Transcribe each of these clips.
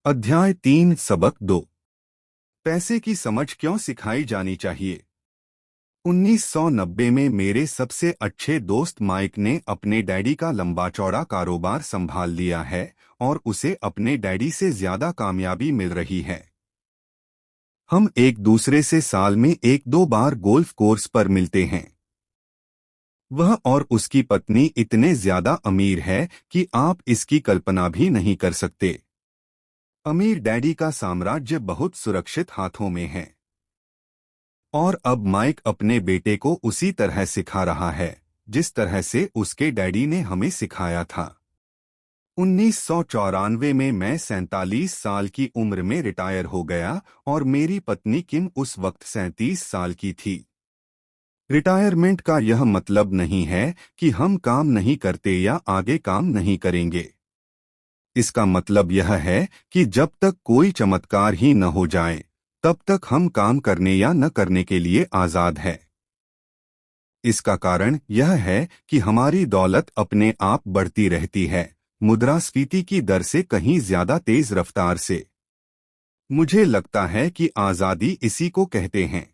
अध्याय 3 सबक 2। पैसे की समझ क्यों सिखाई जानी चाहिए। 1990 में मेरे सबसे अच्छे दोस्त माइक ने अपने डैडी का लंबा चौड़ा कारोबार संभाल लिया है और उसे अपने डैडी से ज्यादा कामयाबी मिल रही है। हम एक दूसरे से साल में एक दो बार गोल्फ कोर्स पर मिलते हैं। वह और उसकी पत्नी इतने ज्यादा अमीर है कि आप इसकी कल्पना भी नहीं कर सकते। अमीर डैडी का साम्राज्य बहुत सुरक्षित हाथों में है और अब माइक अपने बेटे को उसी तरह सिखा रहा है जिस तरह से उसके डैडी ने हमें सिखाया था। 1994 में मैं 47 साल की उम्र में रिटायर हो गया और मेरी पत्नी किम उस वक्त 37 साल की थी। रिटायरमेंट का यह मतलब नहीं है कि हम काम नहीं करते या आगे काम नहीं करेंगे। इसका मतलब यह है कि जब तक कोई चमत्कार ही न हो जाए तब तक हम काम करने या न करने के लिए आजाद हैं। इसका कारण यह है कि हमारी दौलत अपने आप बढ़ती रहती है, मुद्रास्फीति की दर से कहीं ज्यादा तेज रफ्तार से। मुझे लगता है कि आजादी इसी को कहते हैं।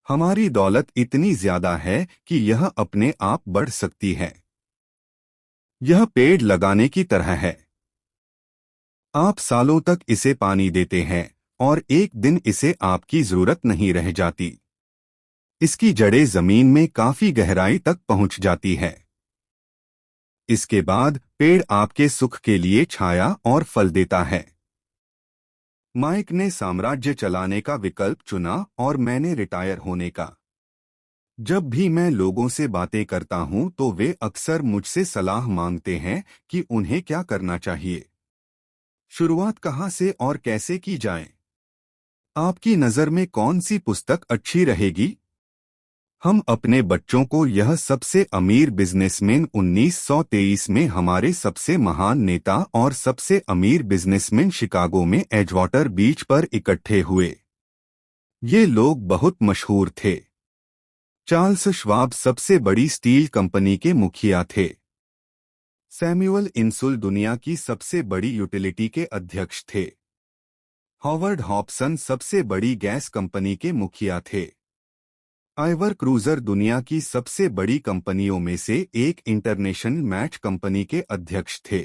हमारी दौलत इतनी ज्यादा है कि यह अपने आप बढ़ सकती है। यह पेड़ लगाने की तरह है। आप सालों तक इसे पानी देते हैं और एक दिन इसे आपकी जरूरत नहीं रह जाती। इसकी जड़ें जमीन में काफी गहराई तक पहुंच जाती है। इसके बाद पेड़ आपके सुख के लिए छाया और फल देता है। माइक ने साम्राज्य चलाने का विकल्प चुना और मैंने रिटायर होने का। जब भी मैं लोगों से बातें करता हूं तो वे अक्सर मुझसे सलाह मांगते हैं कि उन्हें क्या करना चाहिए। शुरुआत कहां से और कैसे की जाए। आपकी नज़र में कौन सी पुस्तक अच्छी रहेगी। हम अपने बच्चों को यह सबसे अमीर बिजनेसमैन 1923 में हमारे सबसे महान नेता और सबसे अमीर बिजनेसमैन शिकागो में एजवाटर बीच पर इकट्ठे हुए। ये लोग बहुत मशहूर थे। चार्ल्स श्वाब सबसे बड़ी स्टील कंपनी के मुखिया थे। सैमुअल इंसुल दुनिया की सबसे बड़ी यूटिलिटी के अध्यक्ष थे। हॉवर्ड हॉब्सन सबसे बड़ी गैस कंपनी के मुखिया थे। आइवर क्रूजर दुनिया की सबसे बड़ी कंपनियों में से एक इंटरनेशनल मैच कंपनी के अध्यक्ष थे।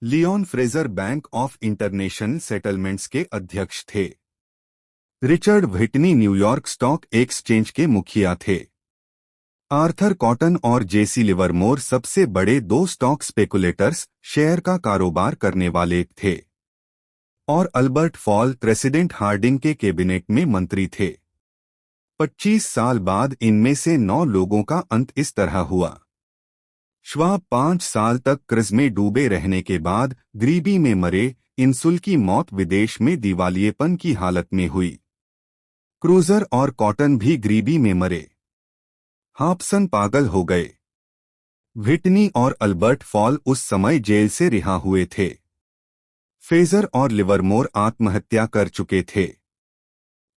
Leon Fraser Bank of International Settlements के अध्यक्ष थे। Richard Whitney New York Stock Exchange के मुखिया थे। आर्थर कॉटन और जेसी लिवरमोर सबसे बड़े दो स्टॉक स्पेकुलेटर्स शेयर का कारोबार करने वाले थे और अल्बर्ट फॉल प्रेसिडेंट हार्डिंग के कैबिनेट में मंत्री थे। 25 साल बाद इनमें से 9 लोगों का अंत इस तरह हुआ। श्वाब 5 साल तक कर्ज में डूबे रहने के बाद गरीबी में मरे। इंसुल की मौत विदेश में दिवालियेपन की हालत में हुई। क्रूजर और कॉटन भी गरीबी में मरे। हॉब्सन पागल हो गए। व्हिटनी और अल्बर्ट फॉल उस समय जेल से रिहा हुए थे। फ्रेजर और लिवरमोर आत्महत्या कर चुके थे।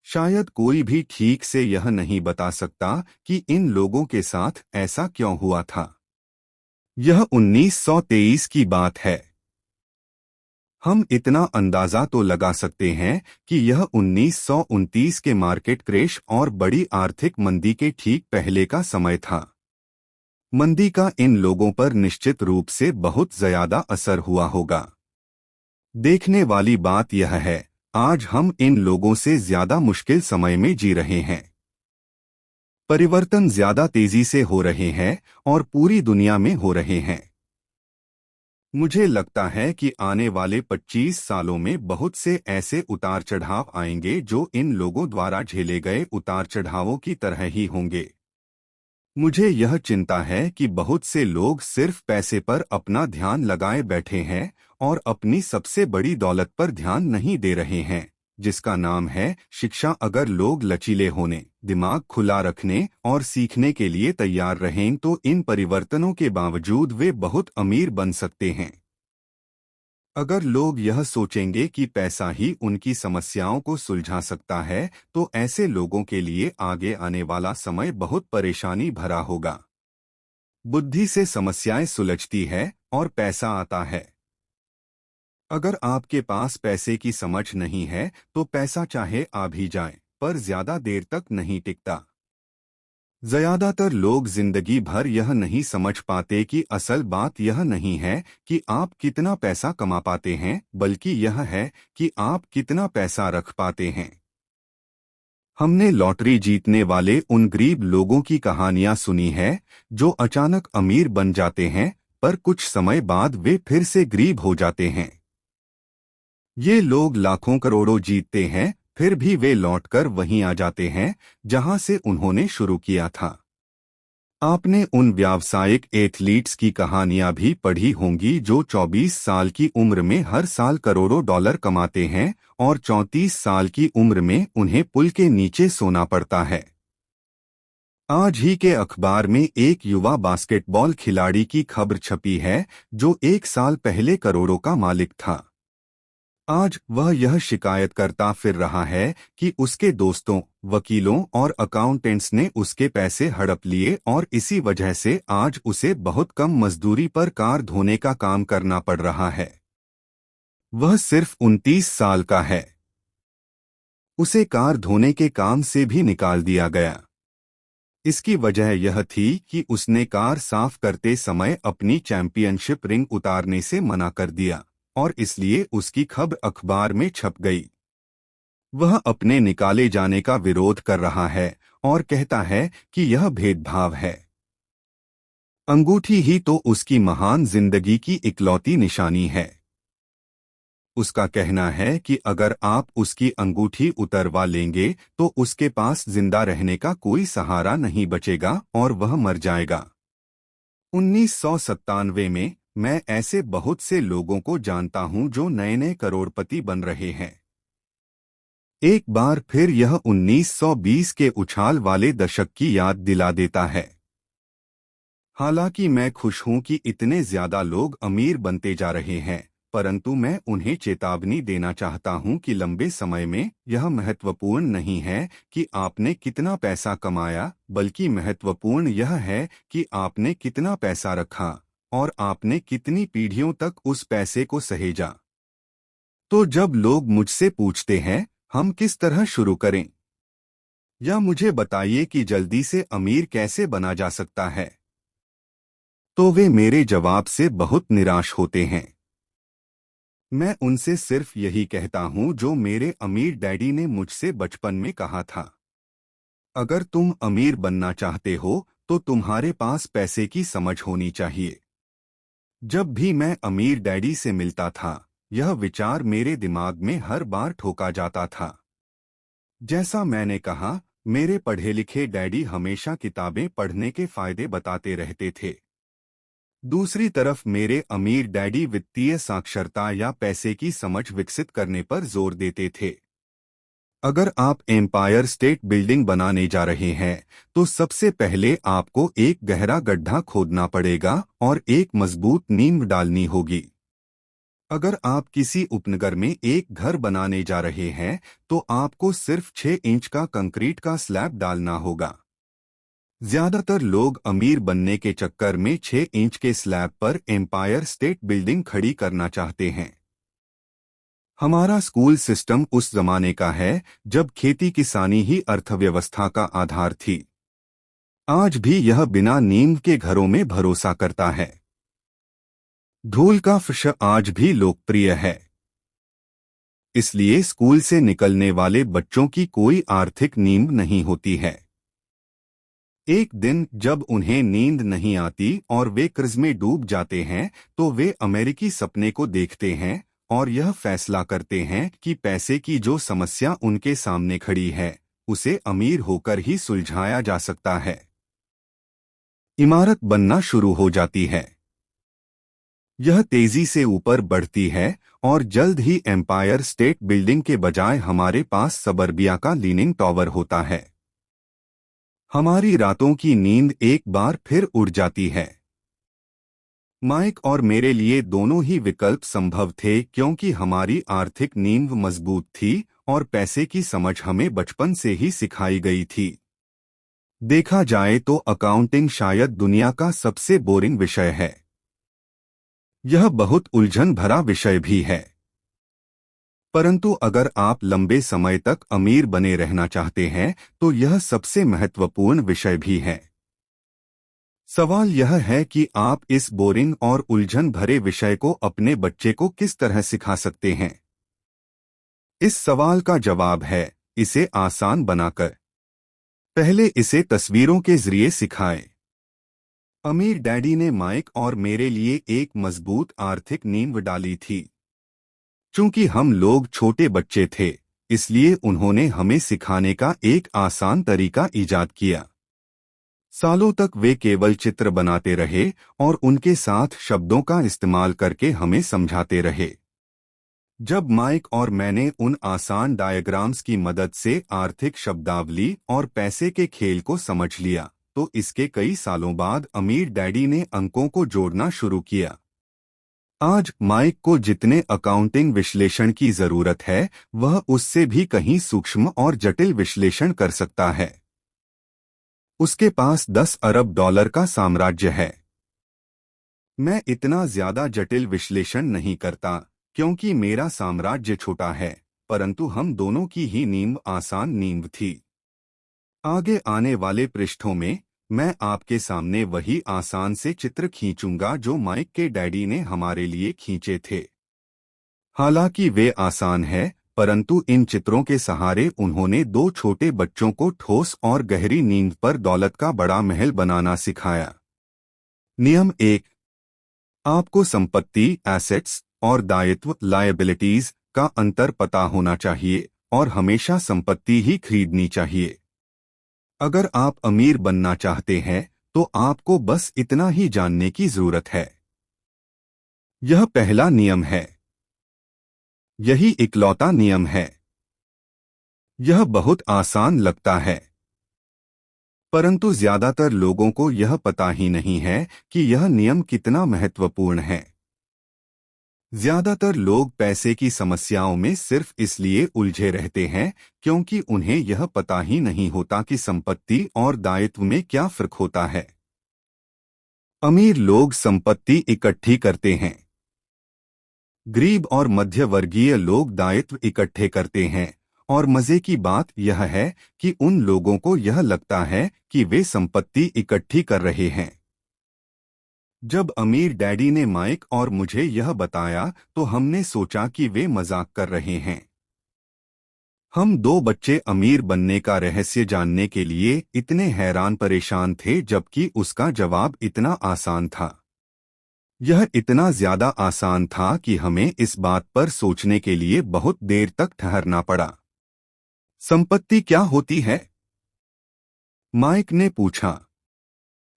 शायद कोई भी ठीक से यह नहीं बता सकता कि इन लोगों के साथ ऐसा क्यों हुआ था। यह 1923 की बात है। हम इतना अंदाजा तो लगा सकते हैं कि यह 1929 के मार्केट क्रैश और बड़ी आर्थिक मंदी के ठीक पहले का समय था। मंदी का इन लोगों पर निश्चित रूप से बहुत ज्यादा असर हुआ होगा। देखने वाली बात यह है, आज हम इन लोगों से ज्यादा मुश्किल समय में जी रहे हैं। परिवर्तन ज्यादा तेजी से हो रहे हैं और पूरी दुनिया में हो रहे हैं। मुझे लगता है कि आने वाले 25 सालों में बहुत से ऐसे उतार चढ़ाव आएंगे जो इन लोगों द्वारा झेले गए उतार चढ़ावों की तरह ही होंगे। मुझे यह चिंता है कि बहुत से लोग सिर्फ पैसे पर अपना ध्यान लगाए बैठे हैं और अपनी सबसे बड़ी दौलत पर ध्यान नहीं दे रहे हैं, जिसका नाम है शिक्षा। अगर लोग लचीले होने, दिमाग खुला रखने और सीखने के लिए तैयार रहें तो इन परिवर्तनों के बावजूद वे बहुत अमीर बन सकते हैं। अगर लोग यह सोचेंगे कि पैसा ही उनकी समस्याओं को सुलझा सकता है तो ऐसे लोगों के लिए आगे आने वाला समय बहुत परेशानी भरा होगा। बुद्धि से समस्याएं सुलझती है और पैसा आता है। अगर आपके पास पैसे की समझ नहीं है तो पैसा चाहे आ भी जाए पर ज्यादा देर तक नहीं टिकता। ज्यादातर लोग जिंदगी भर यह नहीं समझ पाते कि असल बात यह नहीं है कि आप कितना पैसा कमा पाते हैं, बल्कि यह है कि आप कितना पैसा रख पाते हैं। हमने लॉटरी जीतने वाले उन गरीब लोगों की कहानियां सुनी है जो अचानक अमीर बन जाते हैं, पर कुछ समय बाद वे फिर से गरीब हो जाते हैं। ये लोग लाखों करोड़ों जीतते हैं, फिर भी वे लौटकर वहीं आ जाते हैं जहां से उन्होंने शुरू किया था। आपने उन व्यावसायिक एथलीट्स की कहानियां भी पढ़ी होंगी जो 24 साल की उम्र में हर साल करोड़ों डॉलर कमाते हैं और 34 साल की उम्र में उन्हें पुल के नीचे सोना पड़ता है। आज ही के अखबार में एक युवा बास्केटबॉल खिलाड़ी की खबर छपी है जो 1 साल पहले करोड़ों का मालिक था। आज वह यह शिकायत करता फिर रहा है कि उसके दोस्तों, वकीलों और अकाउंटेंट्स ने उसके पैसे हड़प लिए और इसी वजह से आज उसे बहुत कम मजदूरी पर कार धोने का काम करना पड़ रहा है। वह सिर्फ 29 साल का है। उसे कार धोने के काम से भी निकाल दिया गया। इसकी वजह यह थी कि उसने कार साफ करते समय अपनी चैंपियनशिप रिंग उतारने से मना कर दिया और इसलिए उसकी खबर अखबार में छप गई। वह अपने निकाले जाने का विरोध कर रहा है और कहता है कि यह भेदभाव है। अंगूठी ही तो उसकी महान जिंदगी की इकलौती निशानी है। उसका कहना है कि अगर आप उसकी अंगूठी उतरवा लेंगे तो उसके पास जिंदा रहने का कोई सहारा नहीं बचेगा और वह मर जाएगा। 1997 में मैं ऐसे बहुत से लोगों को जानता हूं जो नए नए करोड़पति बन रहे हैं। एक बार फिर यह 1920 के उछाल वाले दशक की याद दिला देता है। हालांकि मैं खुश हूं कि इतने ज्यादा लोग अमीर बनते जा रहे हैं, परंतु मैं उन्हें चेतावनी देना चाहता हूं कि लंबे समय में यह महत्वपूर्ण नहीं है कि आपने कितना पैसा कमाया, बल्कि महत्वपूर्ण यह है कि आपने कितना पैसा रखा और आपने कितनी पीढ़ियों तक उस पैसे को सहेजा। तो जब लोग मुझसे पूछते हैं हम किस तरह शुरू करें या मुझे बताइए कि जल्दी से अमीर कैसे बना जा सकता है, तो वे मेरे जवाब से बहुत निराश होते हैं। मैं उनसे सिर्फ यही कहता हूं जो मेरे अमीर डैडी ने मुझसे बचपन में कहा था। अगर तुम अमीर बनना चाहते हो तो तुम्हारे पास पैसे की समझ होनी चाहिए। जब भी मैं अमीर डैडी से मिलता था, यह विचार मेरे दिमाग में हर बार ठोका जाता था। जैसा मैंने कहा, मेरे पढ़े लिखे डैडी हमेशा किताबें पढ़ने के फायदे बताते रहते थे। दूसरी तरफ मेरे अमीर डैडी वित्तीय साक्षरता या पैसे की समझ विकसित करने पर जोर देते थे। अगर आप एम्पायर स्टेट बिल्डिंग बनाने जा रहे हैं तो सबसे पहले आपको एक गहरा गड्ढा खोदना पड़ेगा और एक मजबूत नींव डालनी होगी। अगर आप किसी उपनगर में एक घर बनाने जा रहे हैं तो आपको सिर्फ 6 इंच का कंक्रीट का स्लैब डालना होगा। ज्यादातर लोग अमीर बनने के चक्कर में 6 इंच के स्लैब पर एम्पायर स्टेट बिल्डिंग खड़ी करना चाहते हैं। हमारा स्कूल सिस्टम उस जमाने का है जब खेती किसानी ही अर्थव्यवस्था का आधार थी। आज भी यह बिना नींव के घरों में भरोसा करता है। धूल का फर्श आज भी लोकप्रिय है। इसलिए स्कूल से निकलने वाले बच्चों की कोई आर्थिक नींव नहीं होती है। एक दिन जब उन्हें नींद नहीं आती और वे कर्ज में डूब जाते हैं तो वे अमेरिकी सपने को देखते हैं और यह फैसला करते हैं कि पैसे की जो समस्या उनके सामने खड़ी है उसे अमीर होकर ही सुलझाया जा सकता है। इमारत बनना शुरू हो जाती है। यह तेजी से ऊपर बढ़ती है और जल्द ही एम्पायर स्टेट बिल्डिंग के बजाय हमारे पास सबर्बिया का लीनिंग टावर होता है। हमारी रातों की नींद एक बार फिर उड़ जाती है। माइक और मेरे लिए दोनों ही विकल्प संभव थे क्योंकि हमारी आर्थिक नींव मजबूत थी और पैसे की समझ हमें बचपन से ही सिखाई गई थी। देखा जाए तो अकाउंटिंग शायद दुनिया का सबसे बोरिंग विषय है। यह बहुत उलझन भरा विषय भी है। परंतु अगर आप लंबे समय तक अमीर बने रहना चाहते हैं तो यह सबसे महत्वपूर्ण विषय भी है। सवाल यह है कि आप इस बोरिंग और उलझन भरे विषय को अपने बच्चे को किस तरह सिखा सकते हैं। इस सवाल का जवाब है, इसे आसान बनाकर। पहले इसे तस्वीरों के जरिए सिखाएं। अमीर डैडी ने माइक और मेरे लिए एक मजबूत आर्थिक नींव डाली थी। चूंकि हम लोग छोटे बच्चे थे, इसलिए उन्होंने हमें सिखाने का एक आसान तरीका ईजाद किया। सालों तक वे केवल चित्र बनाते रहे और उनके साथ शब्दों का इस्तेमाल करके हमें समझाते रहे। जब माइक और मैंने उन आसान डायग्राम्स की मदद से आर्थिक शब्दावली और पैसे के खेल को समझ लिया, तो इसके कई सालों बाद अमीर डैडी ने अंकों को जोड़ना शुरू किया। आज माइक को जितने अकाउंटिंग विश्लेषण की जरूरत है, वह उससे भी कहीं सूक्ष्म और जटिल विश्लेषण कर सकता है। उसके पास 10 अरब डॉलर का साम्राज्य है। मैं इतना ज्यादा जटिल विश्लेषण नहीं करता, क्योंकि मेरा साम्राज्य छोटा है, परंतु हम दोनों की ही नींव आसान नींव थी। आगे आने वाले पृष्ठों में मैं आपके सामने वही आसान से चित्र खींचूंगा जो माइक के डैडी ने हमारे लिए खींचे थे। हालांकि वे आसान है, परंतु इन चित्रों के सहारे उन्होंने दो छोटे बच्चों को ठोस और गहरी नींद पर दौलत का बड़ा महल बनाना सिखाया। नियम 1। आपको संपत्ति एसेट्स और दायित्व लायबिलिटीज का अंतर पता होना चाहिए और हमेशा संपत्ति ही खरीदनी चाहिए। अगर आप अमीर बनना चाहते हैं तो आपको बस इतना ही जानने की जरूरत है। यह पहला नियम है। यही इकलौता नियम है। यह बहुत आसान लगता है, परंतु ज्यादातर लोगों को यह पता ही नहीं है कि यह नियम कितना महत्वपूर्ण है। ज्यादातर लोग पैसे की समस्याओं में सिर्फ इसलिए उलझे रहते हैं क्योंकि उन्हें यह पता ही नहीं होता कि संपत्ति और दायित्व में क्या फर्क होता है। अमीर लोग संपत्ति इकट्ठी करते हैं। गरीब और मध्यवर्गीय लोग दायित्व इकट्ठे करते हैं, और मजे की बात यह है कि उन लोगों को यह लगता है कि वे संपत्ति इकट्ठी कर रहे हैं। जब अमीर डैडी ने माइक और मुझे यह बताया तो हमने सोचा कि वे मजाक कर रहे हैं। हम दो बच्चे अमीर बनने का रहस्य जानने के लिए इतने हैरान परेशान थे, जबकि उसका जवाब इतना आसान था। यह इतना ज्यादा आसान था कि हमें इस बात पर सोचने के लिए बहुत देर तक ठहरना पड़ा। संपत्ति क्या होती है? माइक ने पूछा।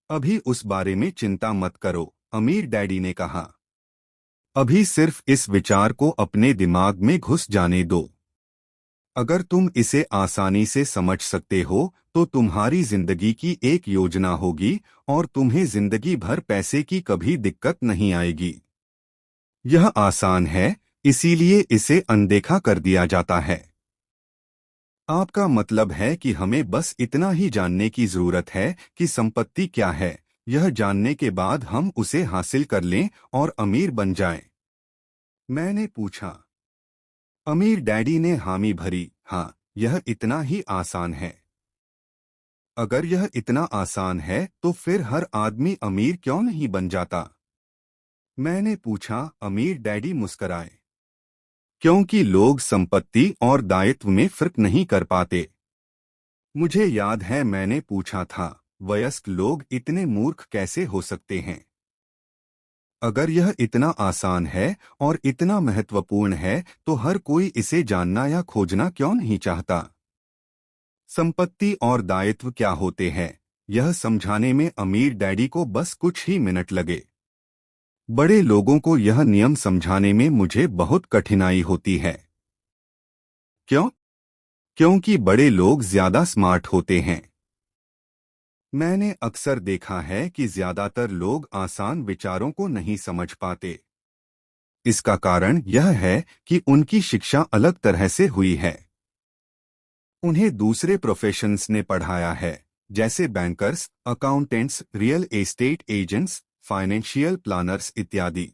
अभी उस बारे में चिंता मत करो, अमीर डैडी ने कहा। अभी सिर्फ इस विचार को अपने दिमाग में घुस जाने दो। अगर तुम इसे आसानी से समझ सकते हो तो तुम्हारी जिंदगी की एक योजना होगी और तुम्हें जिंदगी भर पैसे की कभी दिक्कत नहीं आएगी। यह आसान है, इसीलिए इसे अनदेखा कर दिया जाता है। आपका मतलब है कि हमें बस इतना ही जानने की जरूरत है कि संपत्ति क्या है। यह जानने के बाद हम उसे हासिल कर लें और अमीर बन जाएं। मैंने पूछा। अमीर डैडी ने हामी भरी। हाँ, यह इतना ही आसान है। अगर यह इतना आसान है तो फिर हर आदमी अमीर क्यों नहीं बन जाता? मैंने पूछा। अमीर डैडी मुस्कराए। क्योंकि लोग संपत्ति और दायित्व में फर्क नहीं कर पाते। मुझे याद है मैंने पूछा था, वयस्क लोग इतने मूर्ख कैसे हो सकते हैं? अगर यह इतना आसान है और इतना महत्वपूर्ण है तो हर कोई इसे जानना या खोजना क्यों नहीं चाहता? संपत्ति और दायित्व क्या होते हैं, यह समझाने में अमीर डैडी को बस कुछ ही मिनट लगे। बड़े लोगों को यह नियम समझाने में मुझे बहुत कठिनाई होती है। क्यों? क्योंकि बड़े लोग ज्यादा स्मार्ट होते हैं। मैंने अक्सर देखा है कि ज्यादातर लोग आसान विचारों को नहीं समझ पाते। इसका कारण यह है कि उनकी शिक्षा अलग तरह से हुई है। उन्हें दूसरे प्रोफेशंस ने पढ़ाया है, जैसे bankers, accountants, real estate agents, financial planners इत्यादि।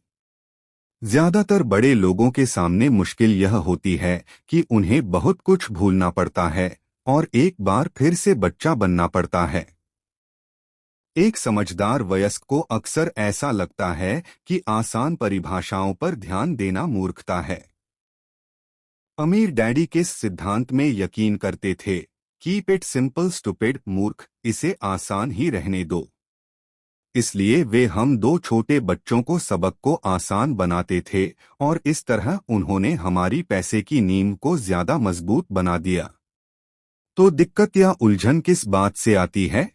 ज्यादातर बड़े लोगों के सामने मुश्किल यह होती है कि उन्हें बहुत कुछ भूलना पड़ता है और एक बार फिर से बच्चा बनना पड़ता है। एक समझदार वयस्क को अक्सर ऐसा लगता है कि आसान परिभाषाओं पर ध्यान देना मूर्खता है। अमीर डैडी किस सिद्धांत में यकीन करते थे? कीप इट सिंपल स्टूपिड, मूर्ख, इसे आसान ही रहने दो। इसलिए वे हम दो छोटे बच्चों को सबक को आसान बनाते थे और इस तरह उन्होंने हमारी पैसे की नींव को ज्यादा मजबूत बना दिया। तो दिक्कत या उलझन किस बात से आती है?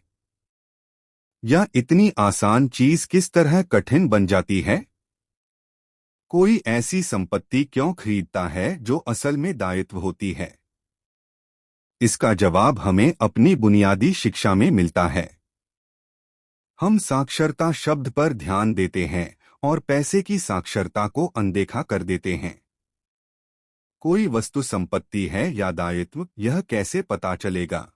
या इतनी आसान चीज किस तरह कठिन बन जाती है? कोई ऐसी संपत्ति क्यों खरीदता है जो असल में दायित्व होती है? इसका जवाब हमें अपनी बुनियादी शिक्षा में मिलता है। हम साक्षरता शब्द पर ध्यान देते हैं और पैसे की साक्षरता को अनदेखा कर देते हैं। कोई वस्तु संपत्ति है या दायित्व, यह कैसे पता चलेगा?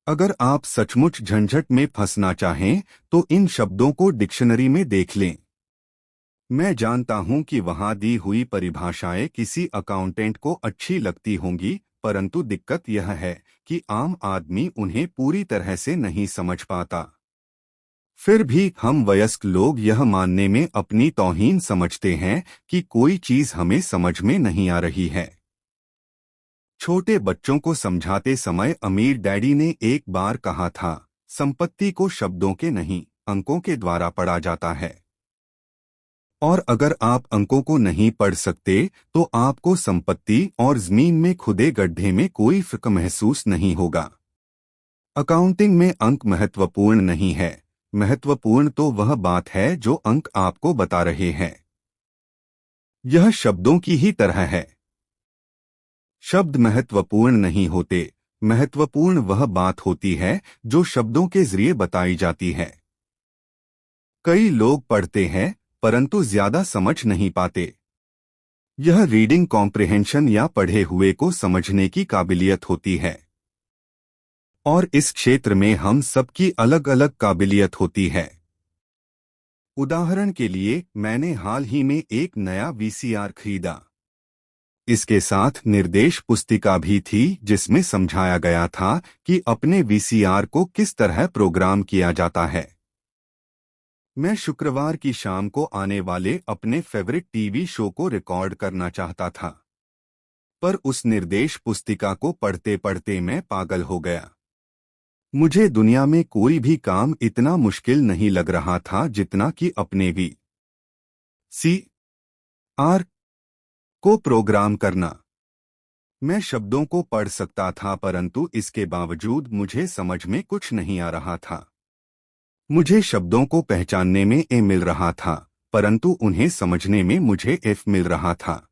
अगर आप सचमुच झंझट में फंसना चाहें तो इन शब्दों को डिक्शनरी में देख लें। मैं जानता हूं कि वहां दी हुई परिभाषाएं किसी अकाउंटेंट को अच्छी लगती होंगी, परंतु दिक्कत यह है कि आम आदमी उन्हें पूरी तरह से नहीं समझ पाता। फिर भी हम वयस्क लोग यह मानने में अपनी तौहीन समझते हैं कि कोई चीज हमें समझ में नहीं आ रही है। छोटे बच्चों को समझाते समय अमीर डैडी ने एक बार कहा था, संपत्ति को शब्दों के नहीं, अंकों के द्वारा पढ़ा जाता है। और अगर आप अंकों को नहीं पढ़ सकते तो आपको संपत्ति और जमीन में खुदे गड्ढे में कोई फर्क महसूस नहीं होगा। अकाउंटिंग में अंक महत्वपूर्ण नहीं है, महत्वपूर्ण तो वह बात है जो अंक आपको बता रहे हैं। यह शब्दों की ही तरह है। शब्द महत्वपूर्ण नहीं होते, महत्वपूर्ण वह बात होती है जो शब्दों के जरिए बताई जाती है। कई लोग पढ़ते हैं परंतु ज्यादा समझ नहीं पाते। यह रीडिंग कॉम्प्रिहेंशन या पढ़े हुए को समझने की काबिलियत होती है। और इस क्षेत्र में हम सबकी अलग अलग काबिलियत होती है। उदाहरण के लिए, मैंने हाल ही में एक नया वीसीआर खरीदा। इसके साथ निर्देश पुस्तिका भी थी जिसमें समझाया गया था कि अपने वीसीआर को किस तरह प्रोग्राम किया जाता है। मैं शुक्रवार की शाम को आने वाले अपने फेवरेट टीवी शो को रिकॉर्ड करना चाहता था, पर उस निर्देश पुस्तिका को पढ़ते पढ़ते मैं पागल हो गया। मुझे दुनिया में कोई भी काम इतना मुश्किल नहीं लग रहा था जितना कि अपने वीसीआर को प्रोग्राम करना। मैं शब्दों को पढ़ सकता था परंतु इसके बावजूद मुझे समझ में कुछ नहीं आ रहा था। मुझे शब्दों को पहचानने में ए मिल रहा था परंतु उन्हें समझने में मुझे एफ मिल रहा था।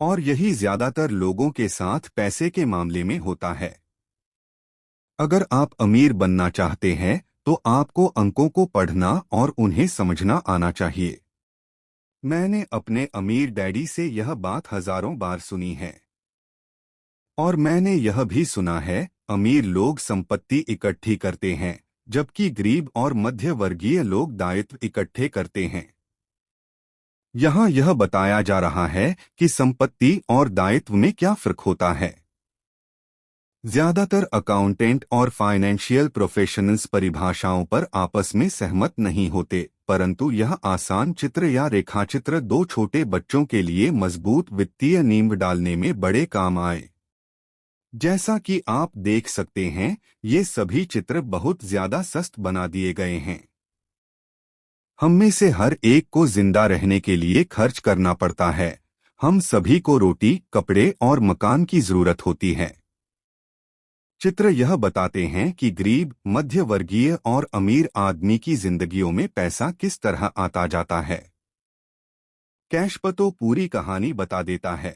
और यही ज्यादातर लोगों के साथ पैसे के मामले में होता है। अगर आप अमीर बनना चाहते हैं तो आपको अंकों को पढ़ना और उन्हें समझना आना चाहिए। मैंने अपने अमीर डैडी से यह बात हजारों बार सुनी है। और मैंने यह भी सुना है, अमीर लोग संपत्ति इकट्ठी करते हैं जबकि गरीब और मध्य वर्गीय लोग दायित्व इकट्ठे करते हैं। यहाँ यह बताया जा रहा है कि संपत्ति और दायित्व में क्या फर्क होता है। ज्यादातर अकाउंटेंट और फाइनेंशियल प्रोफेशनल्स परिभाषाओं पर आपस में सहमत नहीं होते, परंतु यह आसान चित्र या रेखाचित्र दो छोटे बच्चों के लिए मजबूत वित्तीय नींव डालने में बड़े काम आए। जैसा कि आप देख सकते हैं, ये सभी चित्र बहुत ज्यादा सस्त बना दिए गए हैं। हम में से हर एक को जिंदा रहने के लिए खर्च करना पड़ता है। हम सभी को रोटी, कपड़े और मकान की जरूरत होती है। चित्र यह बताते हैं कि गरीब, मध्य वर्गीय और अमीर आदमी की जिंदगियों में पैसा किस तरह आता जाता है। कैशपतो पूरी कहानी बता देता है।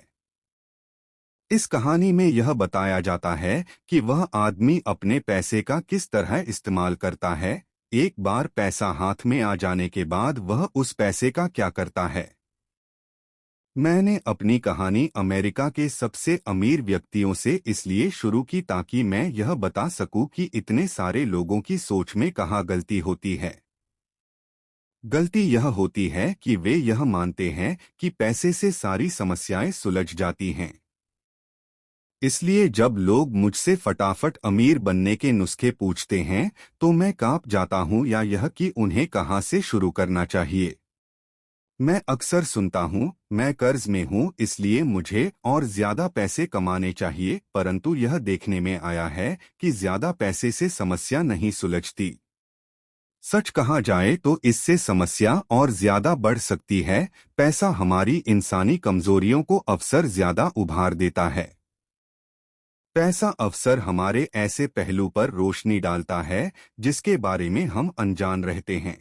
इस कहानी में यह बताया जाता है कि वह आदमी अपने पैसे का किस तरह इस्तेमाल करता है। एक बार पैसा हाथ में आ जाने के बाद वह उस पैसे का क्या करता है। मैंने अपनी कहानी अमेरिका के सबसे अमीर व्यक्तियों से इसलिए शुरू की ताकि मैं यह बता सकूं कि इतने सारे लोगों की सोच में कहाँ गलती होती है। गलती यह होती है कि वे यह मानते हैं कि पैसे से सारी समस्याएं सुलझ जाती हैं। इसलिए जब लोग मुझसे फटाफट अमीर बनने के नुस्खे पूछते हैं तो मैं कांप जाता हूं, या यह कि उन्हें कहां से शुरू करना चाहिए। मैं अक्सर सुनता हूँ, मैं कर्ज में हूँ इसलिए मुझे और ज्यादा पैसे कमाने चाहिए, परंतु यह देखने में आया है कि ज्यादा पैसे से समस्या नहीं सुलझती। सच कहा जाए तो इससे समस्या और ज्यादा बढ़ सकती है। पैसा हमारी इंसानी कमजोरियों को अक्सर ज्यादा उभार देता है। पैसा अक्सर हमारे ऐसे पहलू पर रोशनी डालता है जिसके बारे में हम अनजान रहते हैं।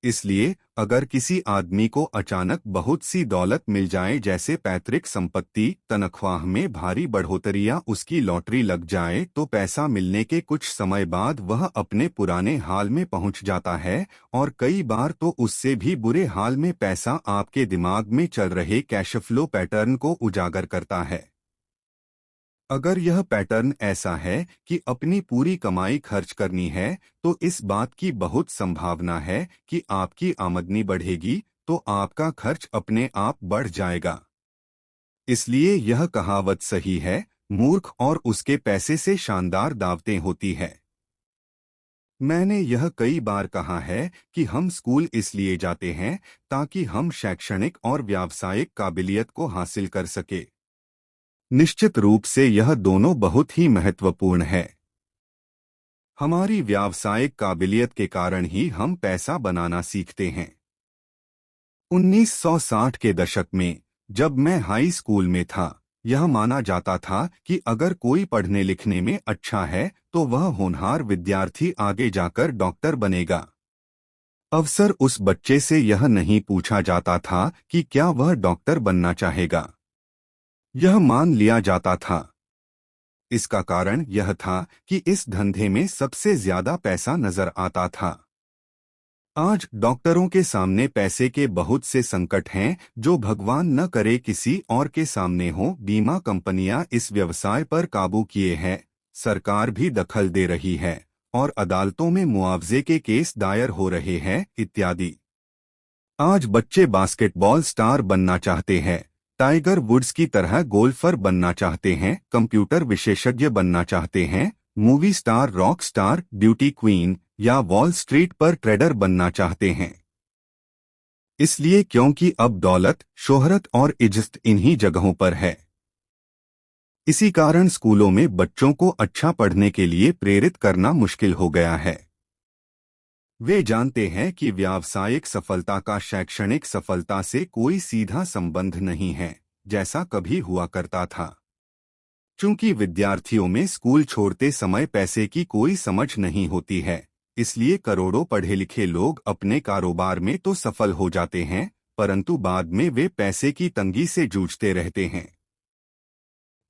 इसलिए अगर किसी आदमी को अचानक बहुत सी दौलत मिल जाए, जैसे पैतृक संपत्ति, तनख्वाह में भारी बढ़ोतरी या उसकी लॉटरी लग जाए, तो पैसा मिलने के कुछ समय बाद वह अपने पुराने हाल में पहुंच जाता है, और कई बार तो उससे भी बुरे हाल में। पैसा आपके दिमाग में चल रहे कैश फ्लो पैटर्न को उजागर करता है। अगर यह पैटर्न ऐसा है कि अपनी पूरी कमाई खर्च करनी है, तो इस बात की बहुत संभावना है कि आपकी आमदनी बढ़ेगी तो आपका खर्च अपने आप बढ़ जाएगा। इसलिए यह कहावत सही है, मूर्ख और उसके पैसे से शानदार दावतें होती है। मैंने यह कई बार कहा है कि हम स्कूल इसलिए जाते हैं ताकि हम शैक्षणिक और व्यावसायिक काबिलियत को हासिल कर सके। निश्चित रूप से यह दोनों बहुत ही महत्वपूर्ण है। हमारी व्यावसायिक काबिलियत के कारण ही हम पैसा बनाना सीखते हैं। 1960 के दशक में जब मैं हाई स्कूल में था, यह माना जाता था कि अगर कोई पढ़ने लिखने में अच्छा है तो वह होनहार विद्यार्थी आगे जाकर डॉक्टर बनेगा। अवसर उस बच्चे से यह नहीं पूछा जाता था कि क्या वह डॉक्टर बनना चाहेगा। यह मान लिया जाता था। इसका कारण यह था कि इस धंधे में सबसे ज्यादा पैसा नजर आता था। आज डॉक्टरों के सामने पैसे के बहुत से संकट हैं जो भगवान न करे किसी और के सामने हो। बीमा कंपनियां इस व्यवसाय पर काबू किए हैं, सरकार भी दखल दे रही है, और अदालतों में मुआवजे के केस दायर हो रहे हैं, इत्यादि। आज बच्चे बास्केटबॉल स्टार बनना चाहते हैं, टाइगर वुड्स की तरह गोल्फर बनना चाहते हैं, कंप्यूटर विशेषज्ञ बनना चाहते हैं, movie star, rock star, beauty queen या वॉल स्ट्रीट पर ट्रेडर बनना चाहते हैं। इसलिए क्योंकि अब दौलत, शोहरत और इज्जत इन्हीं जगहों पर है। इसी कारण स्कूलों में बच्चों को अच्छा पढ़ने के लिए प्रेरित करना मुश्किल हो गया है। वे जानते हैं कि व्यावसायिक सफलता का शैक्षणिक सफलता से कोई सीधा संबंध नहीं है, जैसा कभी हुआ करता था। चूंकि विद्यार्थियों में स्कूल छोड़ते समय पैसे की कोई समझ नहीं होती है, इसलिए करोड़ों पढ़े लिखे लोग अपने कारोबार में तो सफल हो जाते हैं, परंतु बाद में वे पैसे की तंगी से जूझते रहते हैं।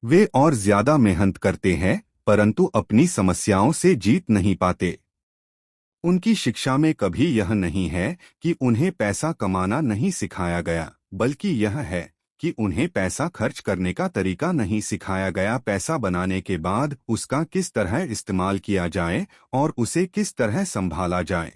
वे और ज्यादा मेहनत करते हैं, परंतु अपनी समस्याओं से जीत नहीं पाते। उनकी शिक्षा में कभी यह नहीं है कि उन्हें पैसा कमाना नहीं सिखाया गया, बल्कि यह है कि उन्हें पैसा खर्च करने का तरीका नहीं सिखाया गया। पैसा बनाने के बाद उसका किस तरह इस्तेमाल किया जाए और उसे किस तरह संभाला जाए,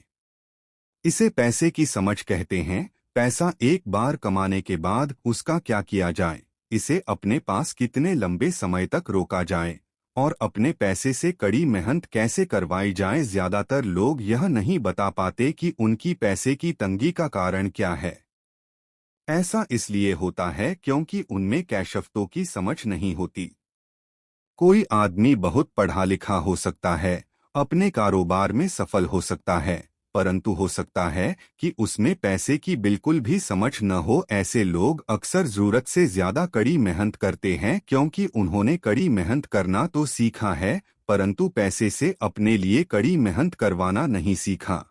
इसे पैसे की समझ कहते हैं। पैसा एक बार कमाने के बाद उसका क्या किया जाए, इसे अपने पास कितने लंबे समय तक रोका जाए, और अपने पैसे से कड़ी मेहनत कैसे करवाई जाए, ज्यादातर लोग यह नहीं बता पाते कि उनकी पैसे की तंगी का कारण क्या है। ऐसा इसलिए होता है क्योंकि उनमें कैशफ्तो की समझ नहीं होती। कोई आदमी बहुत पढ़ा लिखा हो सकता है, अपने कारोबार में सफल हो सकता है, परंतु हो सकता है कि उसमें पैसे की बिल्कुल भी समझ न हो। ऐसे लोग अक्सर जरूरत से ज्यादा कड़ी मेहनत करते हैं क्योंकि उन्होंने कड़ी मेहनत करना तो सीखा है, परंतु पैसे से अपने लिए कड़ी मेहनत करवाना नहीं सीखा।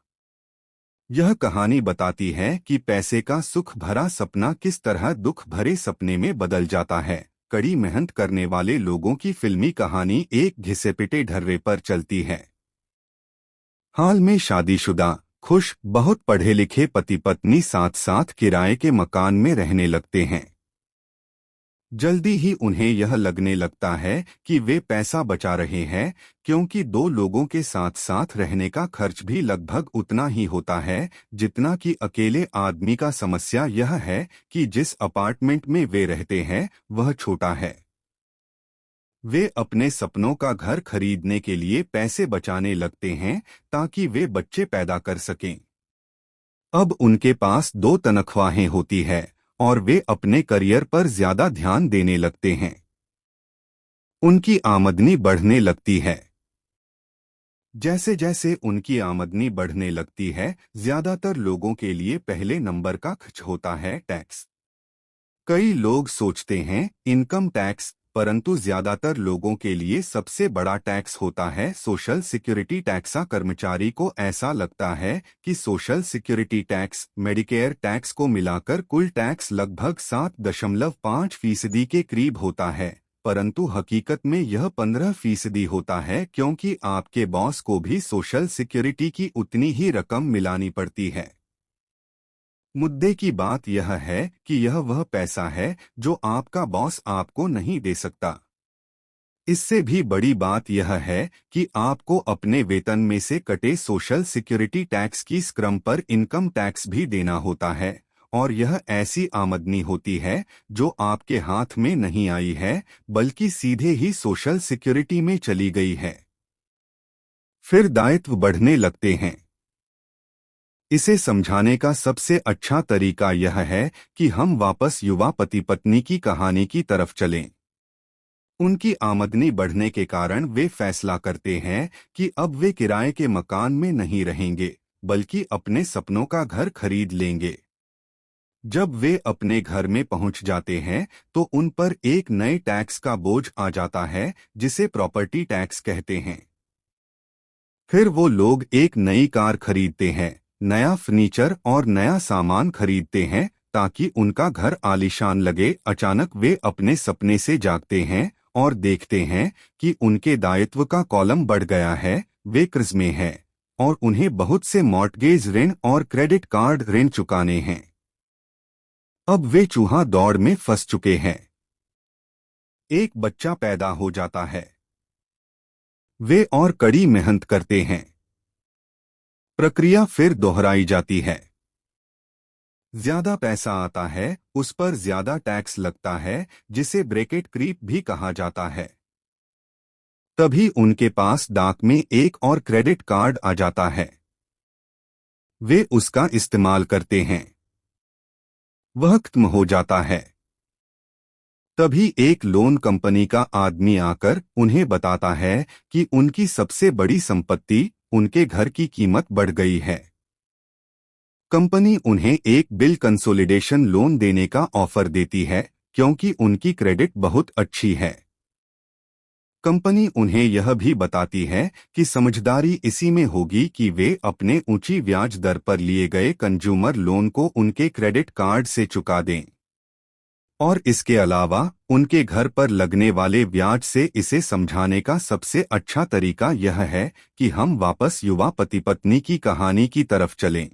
यह कहानी बताती है कि पैसे का सुख भरा सपना किस तरह दुख भरे सपने में बदल जाता है। कड़ी मेहनत करने वाले लोगों की फिल्मी कहानी एक घिसे-पिटे ढर्रे पर चलती है। हाल में शादीशुदा, खुश, बहुत पढ़े लिखे पति पत्नी साथ साथ किराए के मकान में रहने लगते हैं। जल्दी ही उन्हें यह लगने लगता है कि वे पैसा बचा रहे हैं, क्योंकि दो लोगों के साथ साथ रहने का खर्च भी लगभग उतना ही होता है जितना कि अकेले आदमी का। समस्या यह है कि जिस अपार्टमेंट में वे रहते हैं वह छोटा है। वे अपने सपनों का घर खरीदने के लिए पैसे बचाने लगते हैं ताकि वे बच्चे पैदा कर सकें। अब उनके पास दो तनख्वाहें होती है और वे अपने करियर पर ज्यादा ध्यान देने लगते हैं। उनकी आमदनी बढ़ने लगती है। जैसे जैसे उनकी आमदनी बढ़ने लगती है, ज्यादातर लोगों के लिए पहले नंबर का खर्च होता है टैक्स। कई लोग सोचते हैं इनकम टैक्स, परंतु ज्यादातर लोगों के लिए सबसे बड़ा टैक्स होता है सोशल सिक्योरिटी टैक्स। कर्मचारी को ऐसा लगता है कि social security tax, Medicare tax को मिलाकर कुल टैक्स लगभग 7.5% के करीब होता है, परंतु हकीकत में यह 15% होता है, क्योंकि आपके बॉस को भी सोशल सिक्योरिटी की उतनी ही रकम मिलानी पड़ती है। मुद्दे की बात यह है कि यह वह पैसा है जो आपका बॉस आपको नहीं दे सकता। इससे भी बड़ी बात यह है कि आपको अपने वेतन में से कटे सोशल सिक्योरिटी टैक्स की स्क्रम पर इनकम टैक्स भी देना होता है, और यह ऐसी आमदनी होती है जो आपके हाथ में नहीं आई है, बल्कि सीधे ही सोशल सिक्योरिटी में चली गई है। फिर दायित्व बढ़ने लगते हैं। इसे समझाने का सबसे अच्छा तरीका यह है कि हम वापस युवा पति पत्नी की कहानी की तरफ चलें। उनकी आमदनी बढ़ने के कारण वे फैसला करते हैं कि अब वे किराए के मकान में नहीं रहेंगे, बल्कि अपने सपनों का घर खरीद लेंगे। जब वे अपने घर में पहुंच जाते हैं तो उन पर एक नए टैक्स का बोझ आ जाता है, जिसे प्रॉपर्टी टैक्स कहते हैं। फिर वो लोग एक नई कार खरीदते हैं, नया फर्नीचर और नया सामान खरीदते हैं ताकि उनका घर आलीशान लगे। अचानक वे अपने सपने से जागते हैं और देखते हैं कि उनके दायित्व का कॉलम बढ़ गया है। वे कर्ज में हैं और उन्हें बहुत से मॉर्टगेज ऋण और क्रेडिट कार्ड ऋण चुकाने हैं। अब वे चूहा दौड़ में फंस चुके हैं। एक बच्चा पैदा हो जाता है। वे और कड़ी मेहनत करते हैं। प्रक्रिया फिर दोहराई जाती है। ज्यादा पैसा आता है, उस पर ज्यादा टैक्स लगता है, जिसे ब्रैकेट क्रीप भी कहा जाता है। तभी उनके पास डाक में एक और क्रेडिट कार्ड आ जाता है। वे उसका इस्तेमाल करते हैं। वह खत्म हो जाता है। तभी एक लोन कंपनी का आदमी आकर उन्हें बताता है कि उनकी सबसे बड़ी संपत्ति, उनके घर की कीमत बढ़ गई है। कंपनी उन्हें एक बिल कंसोलिडेशन लोन देने का ऑफर देती है, क्योंकि उनकी क्रेडिट बहुत अच्छी है। कंपनी उन्हें यह भी बताती है कि समझदारी इसी में होगी कि वे अपने ऊंची ब्याज दर पर लिए गए कंज्यूमर लोन को उनके क्रेडिट कार्ड से चुका दें। और इसके अलावा उनके घर पर लगने वाले ब्याज से इसे समझाने का सबसे अच्छा तरीका यह है कि हम वापस युवा पति पत्नी की कहानी की तरफ चलें।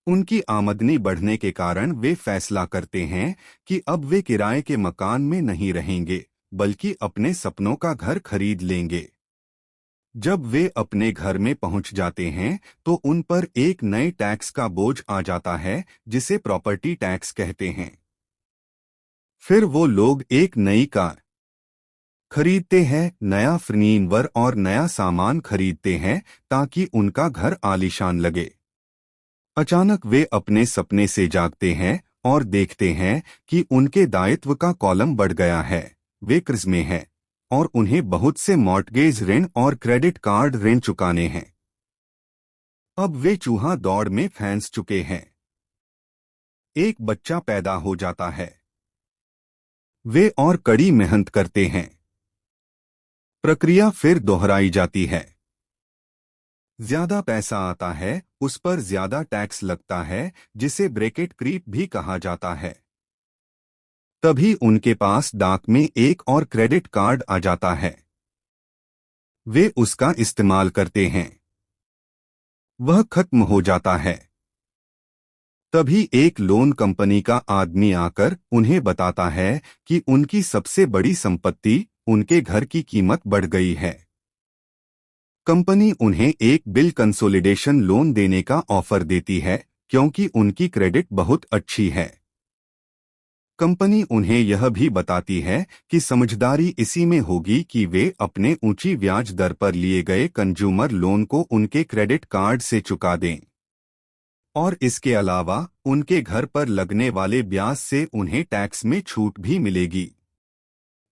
उनकी आमदनी बढ़ने के कारण वे फैसला करते हैं कि अब वे किराए के मकान में नहीं रहेंगे, बल्कि अपने सपनों का घर खरीद लेंगे। जब वे अपने घर में पहुंच जाते हैं तो उन पर एक नए टैक्स का बोझ आ जाता है, जिसे प्रॉपर्टी टैक्स कहते हैं। फिर वो लोग एक नई कार खरीदते हैं, नया फर्नीचर और नया सामान खरीदते हैं ताकि उनका घर आलीशान लगे। अचानक वे अपने सपने से जागते हैं और देखते हैं कि उनके दायित्व का कॉलम बढ़ गया है। वे कर्ज में हैं और उन्हें बहुत से मॉर्टगेज ऋण और क्रेडिट कार्ड ऋण चुकाने हैं। अब वे चूहा दौड़ में फंस चुके हैं। एक बच्चा पैदा हो जाता है। वे और कड़ी मेहनत करते हैं। प्रक्रिया फिर दोहराई जाती है। ज्यादा पैसा आता है, उस पर ज्यादा टैक्स लगता है, जिसे ब्रैकेट क्रीप भी कहा जाता है। तभी उनके पास डाक में एक और क्रेडिट कार्ड आ जाता है। वे उसका इस्तेमाल करते हैं। वह खत्म हो जाता है। तभी एक लोन कंपनी का आदमी आकर उन्हें बताता है कि उनकी सबसे बड़ी संपत्ति, उनके घर की कीमत बढ़ गई है। कंपनी उन्हें एक बिल कंसोलिडेशन लोन देने का ऑफर देती है क्योंकि उनकी क्रेडिट बहुत अच्छी है। कंपनी उन्हें यह भी बताती है कि समझदारी इसी में होगी कि वे अपने ऊंची ब्याज दर पर लिए गए कंज्यूमर लोन को उनके क्रेडिट कार्ड से चुका दें, और इसके अलावा उनके घर पर लगने वाले ब्याज से उन्हें टैक्स में छूट भी मिलेगी।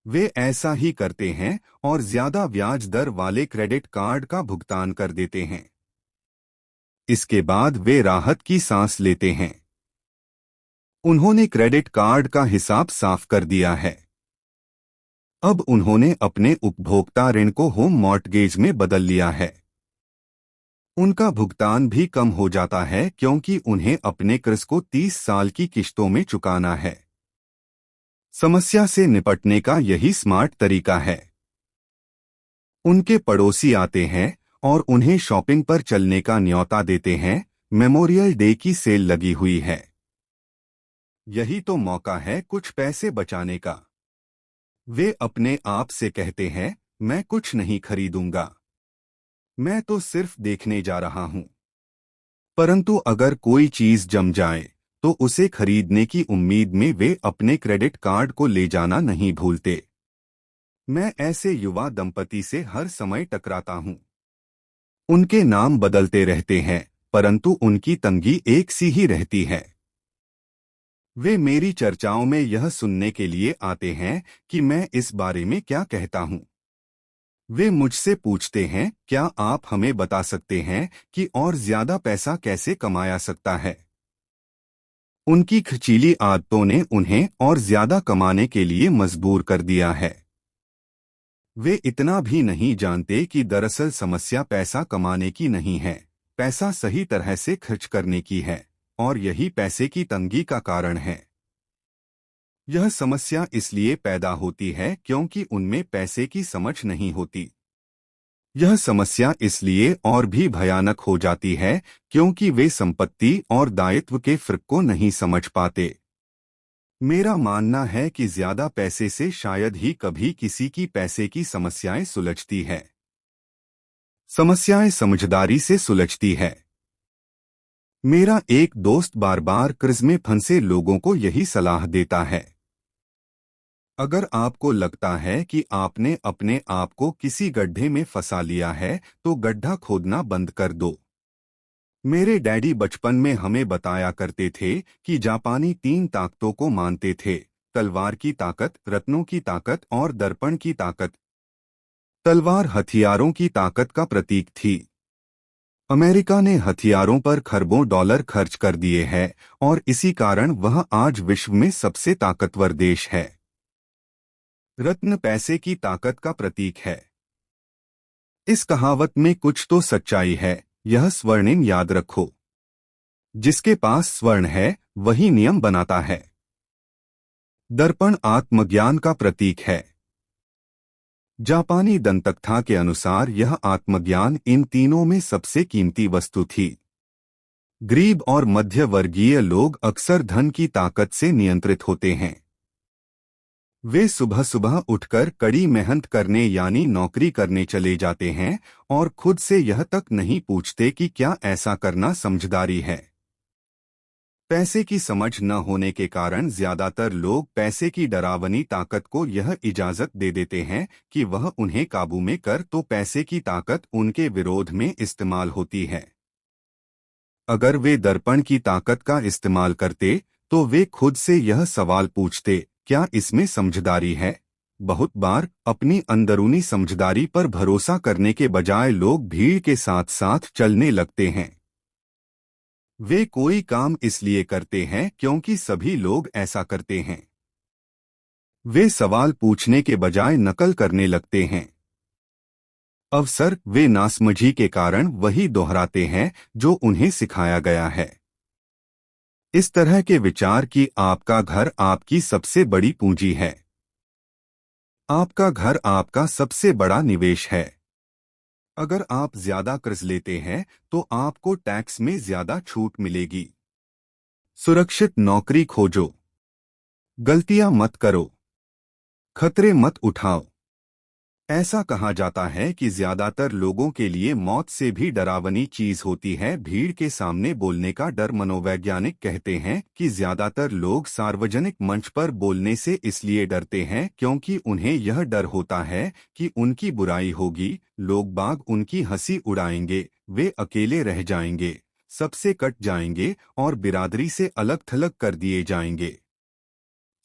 वे ऐसा ही करते हैं और ज्यादा ब्याज दर वाले क्रेडिट कार्ड का भुगतान कर देते हैं। इसके बाद वे राहत की सांस लेते हैं। उन्होंने क्रेडिट कार्ड का हिसाब साफ कर दिया है। अब उन्होंने अपने उपभोक्ता ऋण को होम मॉर्टगेज में बदल लिया है। उनका भुगतान भी कम हो जाता है क्योंकि उन्हें अपने कर्ज को 30 साल की किश्तों में चुकाना है। समस्या से निपटने का यही स्मार्ट तरीका है। उनके पड़ोसी आते हैं और उन्हें शॉपिंग पर चलने का न्योता देते हैं। मेमोरियल डे की सेल लगी हुई है। यही तो मौका है कुछ पैसे बचाने का। वे अपने आप से कहते हैं, मैं कुछ नहीं खरीदूंगा, मैं तो सिर्फ देखने जा रहा हूं। परंतु अगर कोई चीज जम जाए तो उसे खरीदने की उम्मीद में वे अपने क्रेडिट कार्ड को ले जाना नहीं भूलते। मैं ऐसे युवा दंपति से हर समय टकराता हूं। उनके नाम बदलते रहते हैं परंतु उनकी तंगी एक सी ही रहती है। वे मेरी चर्चाओं में यह सुनने के लिए आते हैं कि मैं इस बारे में क्या कहता हूं। वे मुझसे पूछते हैं, क्या आप हमें बता सकते हैं कि और ज्यादा पैसा कैसे कमाया सकता है। उनकी खर्चीली आदतों ने उन्हें और ज्यादा कमाने के लिए मजबूर कर दिया है। वे इतना भी नहीं जानते कि दरअसल समस्या पैसा कमाने की नहीं है, पैसा सही तरह से खर्च करने की है, और यही पैसे की तंगी का कारण है। यह समस्या इसलिए पैदा होती है क्योंकि उनमें पैसे की समझ नहीं होती। यह समस्या इसलिए और भी भयानक हो जाती है क्योंकि वे संपत्ति और दायित्व के फर्क को नहीं समझ पाते। मेरा मानना है कि ज्यादा पैसे से शायद ही कभी किसी की पैसे की समस्याएं सुलझती है। समस्याएं समझदारी से सुलझती है। मेरा एक दोस्त बार बार कर्ज में फंसे लोगों को यही सलाह देता है, अगर आपको लगता है कि आपने अपने आप को किसी गड्ढे में फंसा लिया है तो गड्ढा खोदना बंद कर दो। मेरे डैडी बचपन में हमें बताया करते थे कि जापानी 3 ताकतों को मानते थे, तलवार की ताकत, रत्नों की ताकत और दर्पण की ताकत। तलवार हथियारों की ताकत का प्रतीक थी। अमेरिका ने हथियारों पर खरबों डॉलर खर्च कर दिए हैं और इसी कारण वह आज विश्व में सबसे ताकतवर देश है। रत्न पैसे की ताकत का प्रतीक है। इस कहावत में कुछ तो सच्चाई है, यह स्वर्णिम याद रखो। जिसके पास स्वर्ण है वही नियम बनाता है। दर्पण आत्मज्ञान का प्रतीक है। जापानी दंतकथा के अनुसार यह आत्मज्ञान इन तीनों में सबसे कीमती वस्तु थी। गरीब और मध्य वर्गीय लोग अक्सर धन की ताकत से नियंत्रित होते हैं। वे सुबह सुबह उठकर कड़ी मेहनत करने यानी नौकरी करने चले जाते हैं और खुद से यह तक नहीं पूछते कि क्या ऐसा करना समझदारी है। पैसे की समझ न होने के कारण ज्यादातर लोग पैसे की डरावनी ताकत को यह इजाजत दे देते हैं कि वह उन्हें काबू में कर, तो पैसे की ताकत उनके विरोध में इस्तेमाल होती है। अगर वे दर्पण की ताकत का इस्तेमाल करते तो वे खुद से यह सवाल पूछते, क्या इसमें समझदारी है। बहुत बार अपनी अंदरूनी समझदारी पर भरोसा करने के बजाय लोग भीड़ के साथ साथ चलने लगते हैं। वे कोई काम इसलिए करते हैं क्योंकि सभी लोग ऐसा करते हैं। वे सवाल पूछने के बजाय नकल करने लगते हैं। अवसर वे नासमझी के कारण वही दोहराते हैं जो उन्हें सिखाया गया है। इस तरह के विचार कि आपका घर आपकी सबसे बड़ी पूंजी है। आपका घर आपका सबसे बड़ा निवेश है। अगर आप ज्यादा कर्ज लेते हैं तो आपको टैक्स में ज्यादा छूट मिलेगी। सुरक्षित नौकरी खोजो। गलतियां मत करो। खतरे मत उठाओ। ऐसा कहा जाता है कि ज्यादातर लोगों के लिए मौत से भी डरावनी चीज होती है भीड़ के सामने बोलने का डर। मनोवैज्ञानिक कहते हैं कि ज्यादातर लोग सार्वजनिक मंच पर बोलने से इसलिए डरते हैं क्योंकि उन्हें यह डर होता है कि उनकी बुराई होगी, लोग बाग उनकी हंसी उड़ाएंगे, वे अकेले रह जाएंगे, सबसे कट जाएंगे और बिरादरी से अलग थलग कर दिए जाएंगे।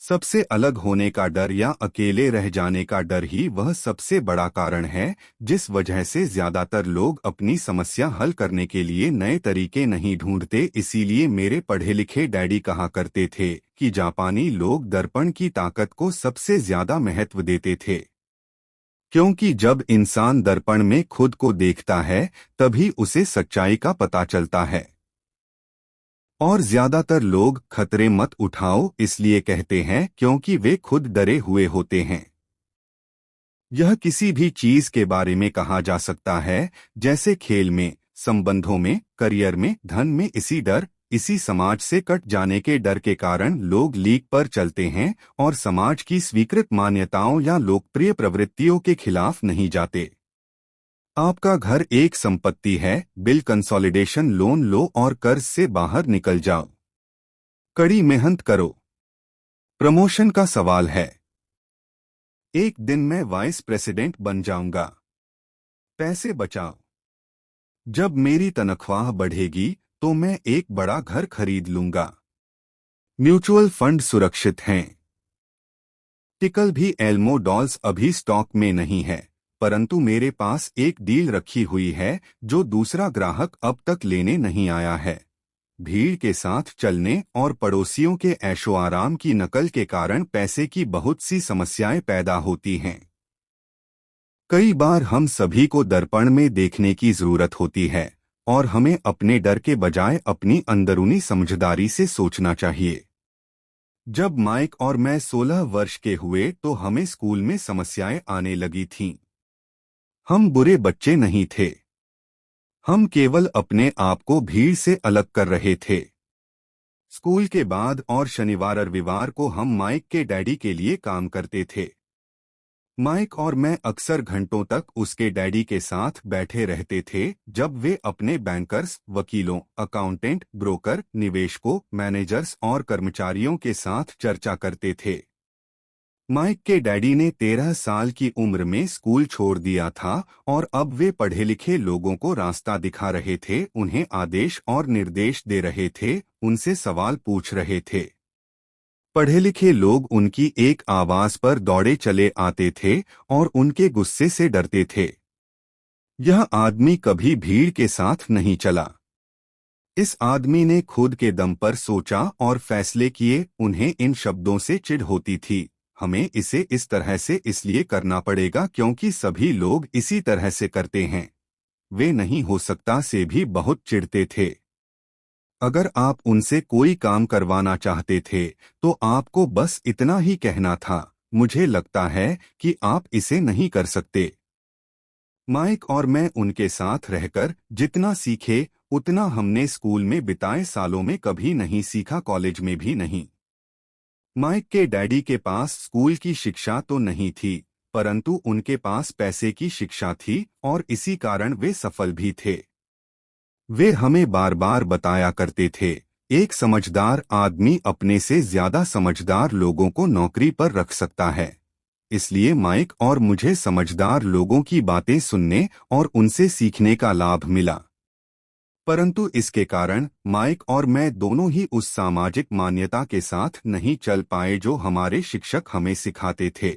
सबसे अलग होने का डर या अकेले रह जाने का डर ही वह सबसे बड़ा कारण है जिस वजह से ज्यादातर लोग अपनी समस्या हल करने के लिए नए तरीके नहीं ढूंढते। इसीलिए मेरे पढ़े लिखे डैडी कहा करते थे कि जापानी लोग दर्पण की ताकत को सबसे ज्यादा महत्व देते थे, क्योंकि जब इंसान दर्पण में खुद को देखता है तभी उसे सच्चाई का पता चलता है। और ज्यादातर लोग खतरे मत उठाओ इसलिए कहते हैं क्योंकि वे खुद डरे हुए होते हैं। यह किसी भी चीज के बारे में कहा जा सकता है, जैसे खेल में, संबंधों में, करियर में, धन में। इसी समाज से कट जाने के डर के कारण लोग लीक पर चलते हैं और समाज की स्वीकृत मान्यताओं या लोकप्रिय प्रवृत्तियों के खिलाफ नहीं जाते। आपका घर एक संपत्ति है, बिल कंसोलिडेशन लोन लो और कर्ज से बाहर निकल जाओ। कड़ी मेहनत करो। प्रमोशन का सवाल है। एक दिन मैं वाइस प्रेसिडेंट बन जाऊंगा। पैसे बचाओ। जब मेरी तनख्वाह बढ़ेगी तो मैं एक बड़ा घर खरीद लूंगा। म्यूचुअल फंड सुरक्षित हैं। टिकल भी एल्मो डॉल्स अभी स्टॉक में नहीं है, परंतु मेरे पास एक डील रखी हुई है जो दूसरा ग्राहक अब तक लेने नहीं आया है। भीड़ के साथ चलने और पड़ोसियों के ऐशो आराम की नकल के कारण पैसे की बहुत सी समस्याएं पैदा होती हैं। कई बार हम सभी को दर्पण में देखने की जरूरत होती है और हमें अपने डर के बजाय अपनी अंदरूनी समझदारी से सोचना चाहिए। जब माइक और मैं 16 वर्ष के हुए तो हमें स्कूल में समस्याएं आने लगी थीं। हम बुरे बच्चे नहीं थे, हम केवल अपने आप को भीड़ से अलग कर रहे थे। स्कूल के बाद और शनिवार रविवार को हम माइक के डैडी के लिए काम करते थे। माइक और मैं अक्सर घंटों तक उसके डैडी के साथ बैठे रहते थे जब वे अपने बैंकर्स, वकीलों, अकाउंटेंट, ब्रोकर, निवेशकों, मैनेजर्स और कर्मचारियों के साथ चर्चा करते थे। माइक के डैडी ने 13 साल की उम्र में स्कूल छोड़ दिया था और अब वे पढ़े लिखे लोगों को रास्ता दिखा रहे थे, उन्हें आदेश और निर्देश दे रहे थे, उनसे सवाल पूछ रहे थे। पढ़े लिखे लोग उनकी एक आवाज पर दौड़े चले आते थे और उनके गुस्से से डरते थे। यह आदमी कभी भीड़ के साथ नहीं चला। इस आदमी ने खुद के दम पर सोचा और फैसले किए। उन्हें इन शब्दों से चिढ़ होती थी, हमें इसे इस तरह से इसलिए करना पड़ेगा क्योंकि सभी लोग इसी तरह से करते हैं। वे नहीं हो सकता से भी बहुत चिढ़ते थे। अगर आप उनसे कोई काम करवाना चाहते थे तो आपको बस इतना ही कहना था, मुझे लगता है कि आप इसे नहीं कर सकते। माइक और मैं उनके साथ रहकर जितना सीखे उतना हमने स्कूल में बिताए सालों में कभी नहीं सीखा, कॉलेज में भी नहीं। माइक के डैडी के पास स्कूल की शिक्षा तो नहीं थी, परंतु उनके पास पैसे की शिक्षा थी और इसी कारण वे सफल भी थे। वे हमें बार बार बताया करते थे, एक समझदार आदमी अपने से ज्यादा समझदार लोगों को नौकरी पर रख सकता है। इसलिए माइक और मुझे समझदार लोगों की बातें सुनने और उनसे सीखने का लाभ मिला। परंतु इसके कारण माइक और मैं दोनों ही उस सामाजिक मान्यता के साथ नहीं चल पाए जो हमारे शिक्षक हमें सिखाते थे,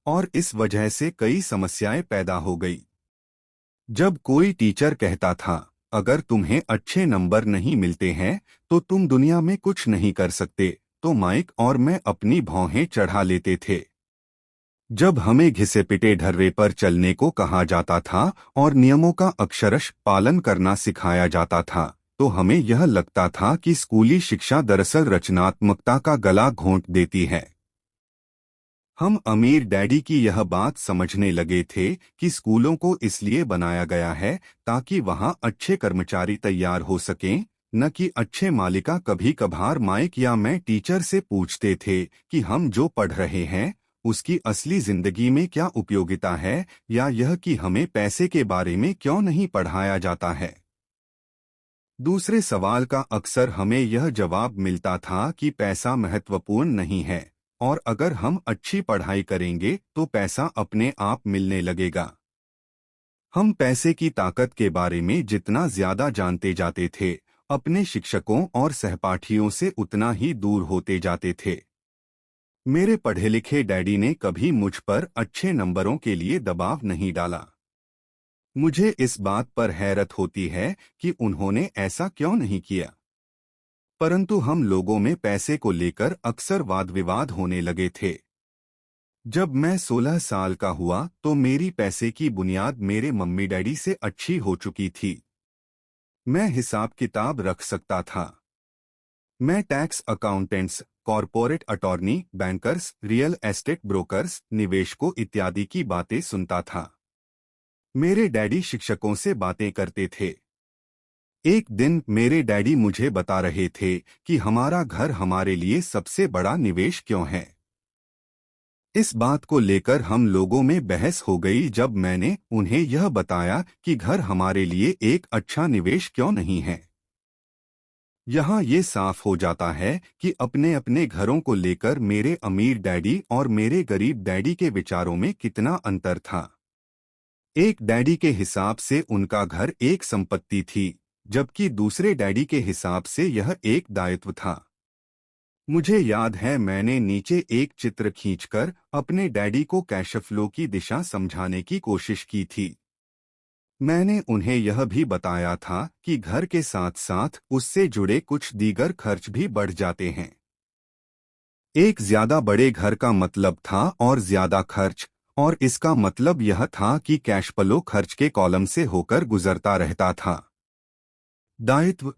और इस वजह से कई समस्याएं पैदा हो गई। जब कोई टीचर कहता था, अगर तुम्हें अच्छे नंबर नहीं मिलते हैं तो तुम दुनिया में कुछ नहीं कर सकते, तो माइक और मैं अपनी भौहें चढ़ा लेते थे। जब हमें घिसे पिटे ढर्रे पर चलने को कहा जाता था और नियमों का अक्षरश पालन करना सिखाया जाता था, तो हमें यह लगता था कि स्कूली शिक्षा दरअसल रचनात्मकता का गला घोंट देती है। हम अमीर डैडी की यह बात समझने लगे थे कि स्कूलों को इसलिए बनाया गया है ताकि वहां अच्छे कर्मचारी तैयार हो सकें, न कि अच्छे मालिका। कभी कभार माइक या मैं टीचर से पूछते थे कि हम जो पढ़ रहे हैं उसकी असली जिंदगी में क्या उपयोगिता है, या यह कि हमें पैसे के बारे में क्यों नहीं पढ़ाया जाता है। दूसरे सवाल का अक्सर हमें यह जवाब मिलता था कि पैसा महत्वपूर्ण नहीं है, और अगर हम अच्छी पढ़ाई करेंगे तो पैसा अपने आप मिलने लगेगा। हम पैसे की ताकत के बारे में जितना ज्यादा जानते जाते थे, अपने शिक्षकों और सहपाठियों से उतना ही दूर होते जाते थे। मेरे पढ़े लिखे डैडी ने कभी मुझ पर अच्छे नंबरों के लिए दबाव नहीं डाला। मुझे इस बात पर हैरत होती है कि उन्होंने ऐसा क्यों नहीं किया। परंतु हम लोगों में पैसे को लेकर अक्सर वाद विवाद होने लगे थे। जब मैं 16 साल का हुआ तो मेरी पैसे की बुनियाद मेरे मम्मी डैडी से अच्छी हो चुकी थी। मैं हिसाब किताब रख सकता था। मैं tax accountants, corporate attorney, bankers, real estate brokers, निवेशकों इत्यादि की बातें सुनता था। मेरे डैडी शिक्षकों से बातें करते थे। एक दिन मेरे डैडी मुझे बता रहे थे कि हमारा घर हमारे लिए सबसे बड़ा निवेश क्यों है। इस बात को लेकर हम लोगों में बहस हो गई जब मैंने उन्हें यह बताया कि घर हमारे लिए एक अच्छा निवेश क्यों नहीं है। यहाँ ये साफ हो जाता है कि अपने अपने घरों को लेकर मेरे अमीर डैडी और मेरे गरीब डैडी के विचारों में कितना अंतर था। एक डैडी के हिसाब से उनका घर एक संपत्ति थी, जबकि दूसरे डैडी के हिसाब से यह एक दायित्व था। मुझे याद है मैंने नीचे एक चित्र खींचकर अपने डैडी को कैश फ्लो की दिशा समझाने की कोशिश की थी। मैंने उन्हें यह भी बताया था कि घर के साथ साथ उससे जुड़े कुछ दीगर खर्च भी बढ़ जाते हैं। एक ज्यादा बड़े घर का मतलब था और ज्यादा खर्च, और इसका मतलब यह था कि कैश फ्लो खर्च के कॉलम से होकर गुजरता रहता था। दायित्व।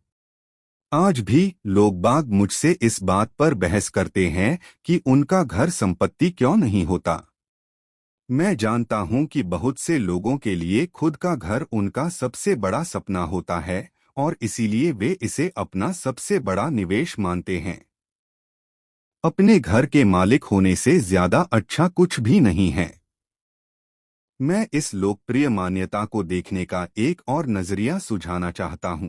आज भी लोग बाग मुझसे इस बात पर बहस करते हैं कि उनका घर संपत्ति क्यों नहीं होता। मैं जानता हूं कि बहुत से लोगों के लिए खुद का घर उनका सबसे बड़ा सपना होता है, और इसीलिए वे इसे अपना सबसे बड़ा निवेश मानते हैं। अपने घर के मालिक होने से ज्यादा अच्छा कुछ भी नहीं है। मैं इस लोकप्रिय मान्यता को देखने का एक और नजरिया सुझाना चाहता हूं।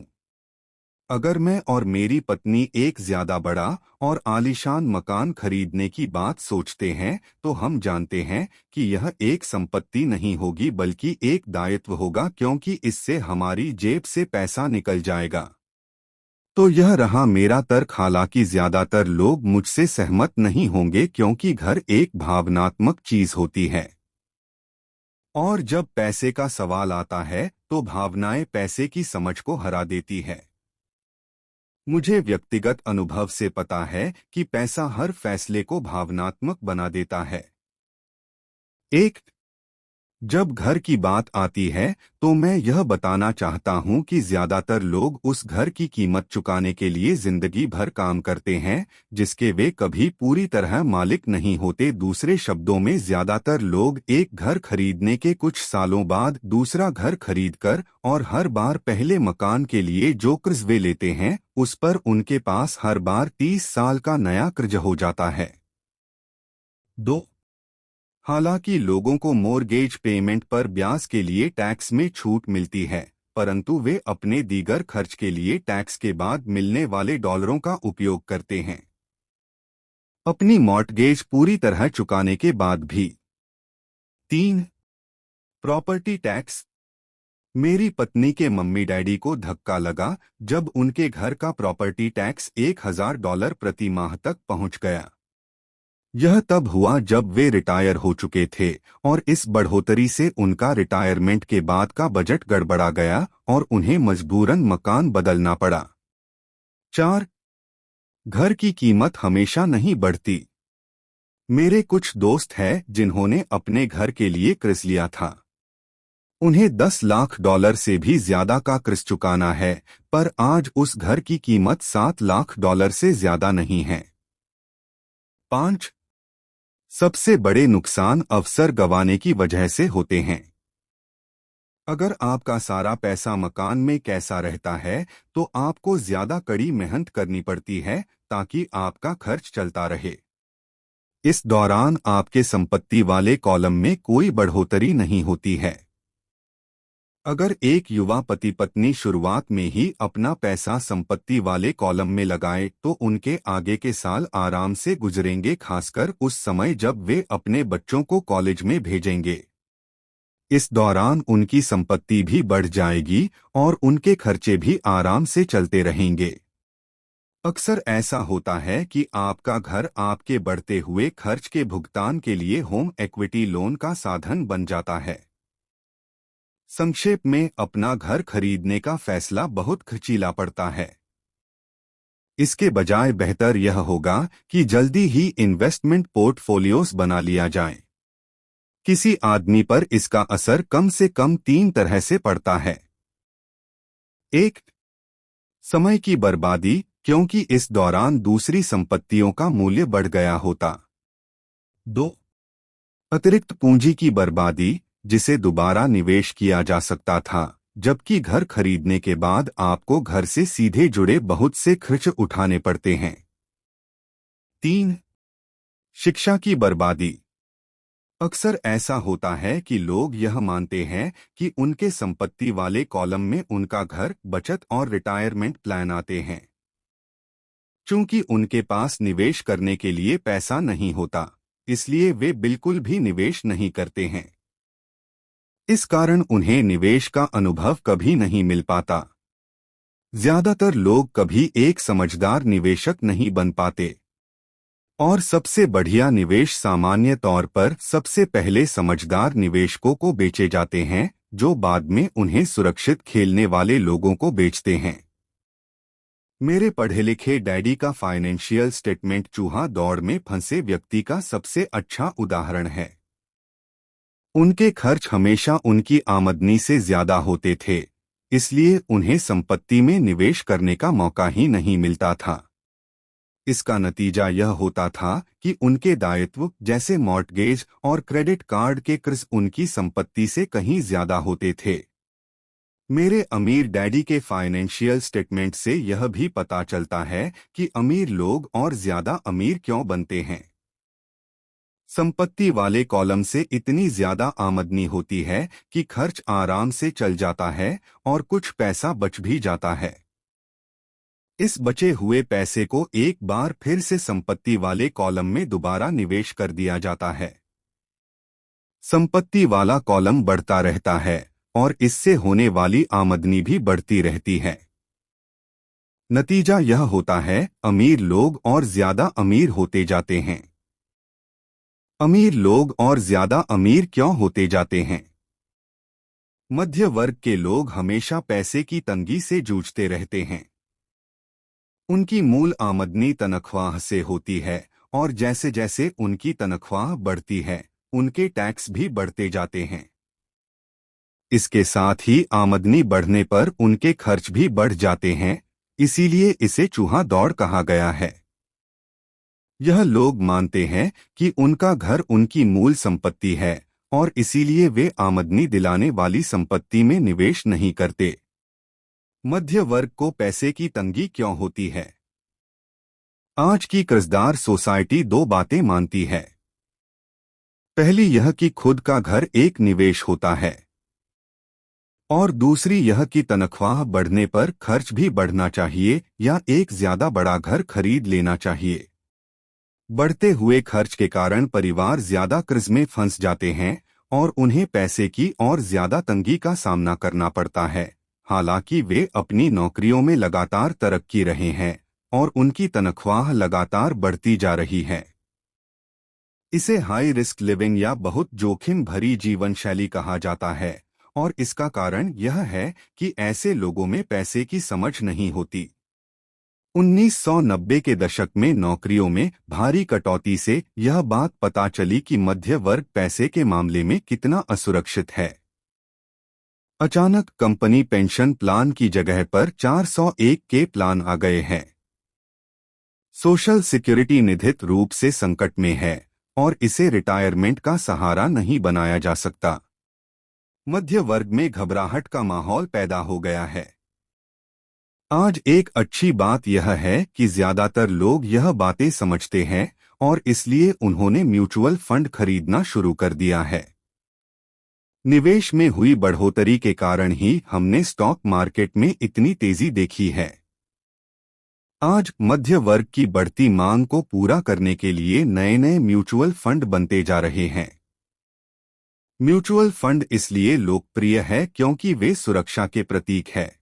अगर मैं और मेरी पत्नी एक ज्यादा बड़ा और आलीशान मकान खरीदने की बात सोचते हैं, तो हम जानते हैं कि यह एक संपत्ति नहीं होगी बल्कि एक दायित्व होगा, क्योंकि इससे हमारी जेब से पैसा निकल जाएगा। तो यह रहा मेरा तर्क। हालांकि ज्यादातर लोग मुझसे सहमत नहीं होंगे, क्योंकि घर एक भावनात्मक चीज होती है, और जब पैसे का सवाल आता है तो भावनाएं पैसे की समझ को हरा देती है। मुझे व्यक्तिगत अनुभव से पता है कि पैसा हर फैसले को भावनात्मक बना देता है। एक जब घर की बात आती है तो मैं यह बताना चाहता हूं कि ज्यादातर लोग उस घर की कीमत चुकाने के लिए जिंदगी भर काम करते हैं जिसके वे कभी पूरी तरह मालिक नहीं होते। दूसरे शब्दों में, ज्यादातर लोग एक घर खरीदने के कुछ सालों बाद दूसरा घर खरीदकर, और हर बार पहले मकान के लिए जो कर्ज वे लेते हैं उस पर उनके पास हर बार 30 साल का नया कर्ज हो जाता है। 2 हालांकि लोगों को मोर्गेज पेमेंट पर ब्याज के लिए टैक्स में छूट मिलती है, परंतु वे अपने दीगर खर्च के लिए टैक्स के बाद मिलने वाले डॉलरों का उपयोग करते हैं, अपनी मॉर्टगेज पूरी तरह चुकाने के बाद भी। 3 प्रॉपर्टी टैक्स। मेरी पत्नी के मम्मी डैडी को धक्का लगा जब उनके घर का प्रॉपर्टी टैक्स $1000 प्रति माह तक पहुंच गया। यह तब हुआ जब वे रिटायर हो चुके थे, और इस बढ़ोतरी से उनका रिटायरमेंट के बाद का बजट गड़बड़ा गया और उन्हें मजबूरन मकान बदलना पड़ा। 4 घर की कीमत हमेशा नहीं बढ़ती। मेरे कुछ दोस्त हैं जिन्होंने अपने घर के लिए कर्ज लिया था। उन्हें $10 लाख से भी ज्यादा का कर्ज चुकाना है, पर आज उस घर की कीमत $7 लाख से ज्यादा नहीं है। 5 सबसे बड़े नुकसान अवसर गंवाने की वजह से होते हैं। अगर आपका सारा पैसा मकान में कैसा रहता है तो आपको ज्यादा कड़ी मेहनत करनी पड़ती है ताकि आपका खर्च चलता रहे। इस दौरान आपके संपत्ति वाले कॉलम में कोई बढ़ोतरी नहीं होती है। अगर एक युवा पति पत्नी शुरुआत में ही अपना पैसा संपत्ति वाले कॉलम में लगाए तो उनके आगे के साल आराम से गुजरेंगे, खासकर उस समय जब वे अपने बच्चों को कॉलेज में भेजेंगे। इस दौरान उनकी संपत्ति भी बढ़ जाएगी और उनके खर्चे भी आराम से चलते रहेंगे। अक्सर ऐसा होता है कि आपका घर आपके बढ़ते हुए खर्च के भुगतान के लिए होम इक्विटी लोन का साधन बन जाता है। संक्षेप में, अपना घर खरीदने का फैसला बहुत खर्चीला पड़ता है। इसके बजाय बेहतर यह होगा कि जल्दी ही इन्वेस्टमेंट पोर्टफोलियोज बना लिया जाए। किसी आदमी पर इसका असर कम से कम 3 तरह से पड़ता है। 1. समय की बर्बादी, क्योंकि इस दौरान दूसरी संपत्तियों का मूल्य बढ़ गया होता। 2. अतिरिक्त पूंजी की बर्बादी, जिसे दोबारा निवेश किया जा सकता था, जबकि घर खरीदने के बाद आपको घर से सीधे जुड़े बहुत से खर्च उठाने पड़ते हैं। 3. शिक्षा की बर्बादी। अक्सर ऐसा होता है कि लोग यह मानते हैं कि उनके संपत्ति वाले कॉलम में उनका घर, बचत और रिटायरमेंट प्लान आते हैं। चूंकि उनके पास निवेश करने के लिए पैसा नहीं होता, इसलिए वे बिल्कुल भी निवेश नहीं करते हैं। इस कारण उन्हें निवेश का अनुभव कभी नहीं मिल पाता। ज्यादातर लोग कभी एक समझदार निवेशक नहीं बन पाते। और सबसे बढ़िया निवेश सामान्य तौर पर सबसे पहले समझदार निवेशकों को बेचे जाते हैं, जो बाद में उन्हें सुरक्षित खेलने वाले लोगों को बेचते हैं। मेरे पढ़े लिखे डैडी का फाइनेंशियल स्टेटमेंट चूहा दौड़ में फंसे व्यक्ति का सबसे अच्छा उदाहरण है। उनके खर्च हमेशा उनकी आमदनी से ज्यादा होते थे, इसलिए उन्हें संपत्ति में निवेश करने का मौका ही नहीं मिलता था। इसका नतीजा यह होता था कि उनके दायित्व जैसे मॉर्टगेज और क्रेडिट कार्ड के कर्ज उनकी संपत्ति से कहीं ज्यादा होते थे। मेरे अमीर डैडी के फाइनेंशियल स्टेटमेंट से यह भी पता चलता है कि अमीर लोग और ज्यादा अमीर क्यों बनते हैं। संपत्ति वाले कॉलम से इतनी ज्यादा आमदनी होती है कि खर्च आराम से चल जाता है और कुछ पैसा बच भी जाता है। इस बचे हुए पैसे को एक बार फिर से संपत्ति वाले कॉलम में दोबारा निवेश कर दिया जाता है। संपत्ति वाला कॉलम बढ़ता रहता है और इससे होने वाली आमदनी भी बढ़ती रहती है। नतीजा यह होता है, अमीर लोग और ज्यादा अमीर होते जाते हैं। अमीर लोग और ज्यादा अमीर क्यों होते जाते हैं? मध्य वर्ग के लोग हमेशा पैसे की तंगी से जूझते रहते हैं। उनकी मूल आमदनी तनख्वाह से होती है और जैसे जैसे उनकी तनख्वाह बढ़ती है, उनके टैक्स भी बढ़ते जाते हैं। इसके साथ ही आमदनी बढ़ने पर उनके खर्च भी बढ़ जाते हैं, इसीलिए इसे चूहा दौड़ कहा गया है। यह लोग मानते हैं कि उनका घर उनकी मूल संपत्ति है और इसीलिए वे आमदनी दिलाने वाली संपत्ति में निवेश नहीं करते। मध्य वर्ग को पैसे की तंगी क्यों होती है? आज की कर्जदार सोसाइटी 2 बातें मानती है। पहली यह कि खुद का घर एक निवेश होता है और दूसरी यह कि तनख्वाह बढ़ने पर खर्च भी बढ़ना चाहिए या एक ज्यादा बड़ा घर खरीद लेना चाहिए। बढ़ते हुए खर्च के कारण परिवार ज्यादा कर्ज में फंस जाते हैं और उन्हें पैसे की और ज्यादा तंगी का सामना करना पड़ता है, हालांकि वे अपनी नौकरियों में लगातार तरक्की रहे हैं और उनकी तनख्वाह लगातार बढ़ती जा रही है। इसे हाई रिस्क लिविंग या बहुत जोखिम भरी जीवन शैली कहा जाता है और इसका कारण यह है कि ऐसे लोगों में पैसे की समझ नहीं होती। 1990 के दशक में नौकरियों में भारी कटौती से यह बात पता चली कि मध्य वर्ग पैसे के मामले में कितना असुरक्षित है। अचानक कंपनी पेंशन प्लान की जगह पर 401 के प्लान आ गए हैं। सोशल सिक्योरिटी निश्चित रूप से संकट में है और इसे रिटायरमेंट का सहारा नहीं बनाया जा सकता। मध्य वर्ग में घबराहट का माहौल पैदा हो गया है। आज एक अच्छी बात यह है कि ज्यादातर लोग यह बातें समझते हैं और इसलिए उन्होंने म्यूचुअल फंड खरीदना शुरू कर दिया है। निवेश में हुई बढ़ोतरी के कारण ही हमने स्टॉक मार्केट में इतनी तेजी देखी है। आज मध्य वर्ग की बढ़ती मांग को पूरा करने के लिए नए नए म्यूचुअल फंड बनते जा रहे हैं। म्यूचुअल फंड इसलिए लोकप्रिय है क्योंकि वे सुरक्षा के प्रतीक है।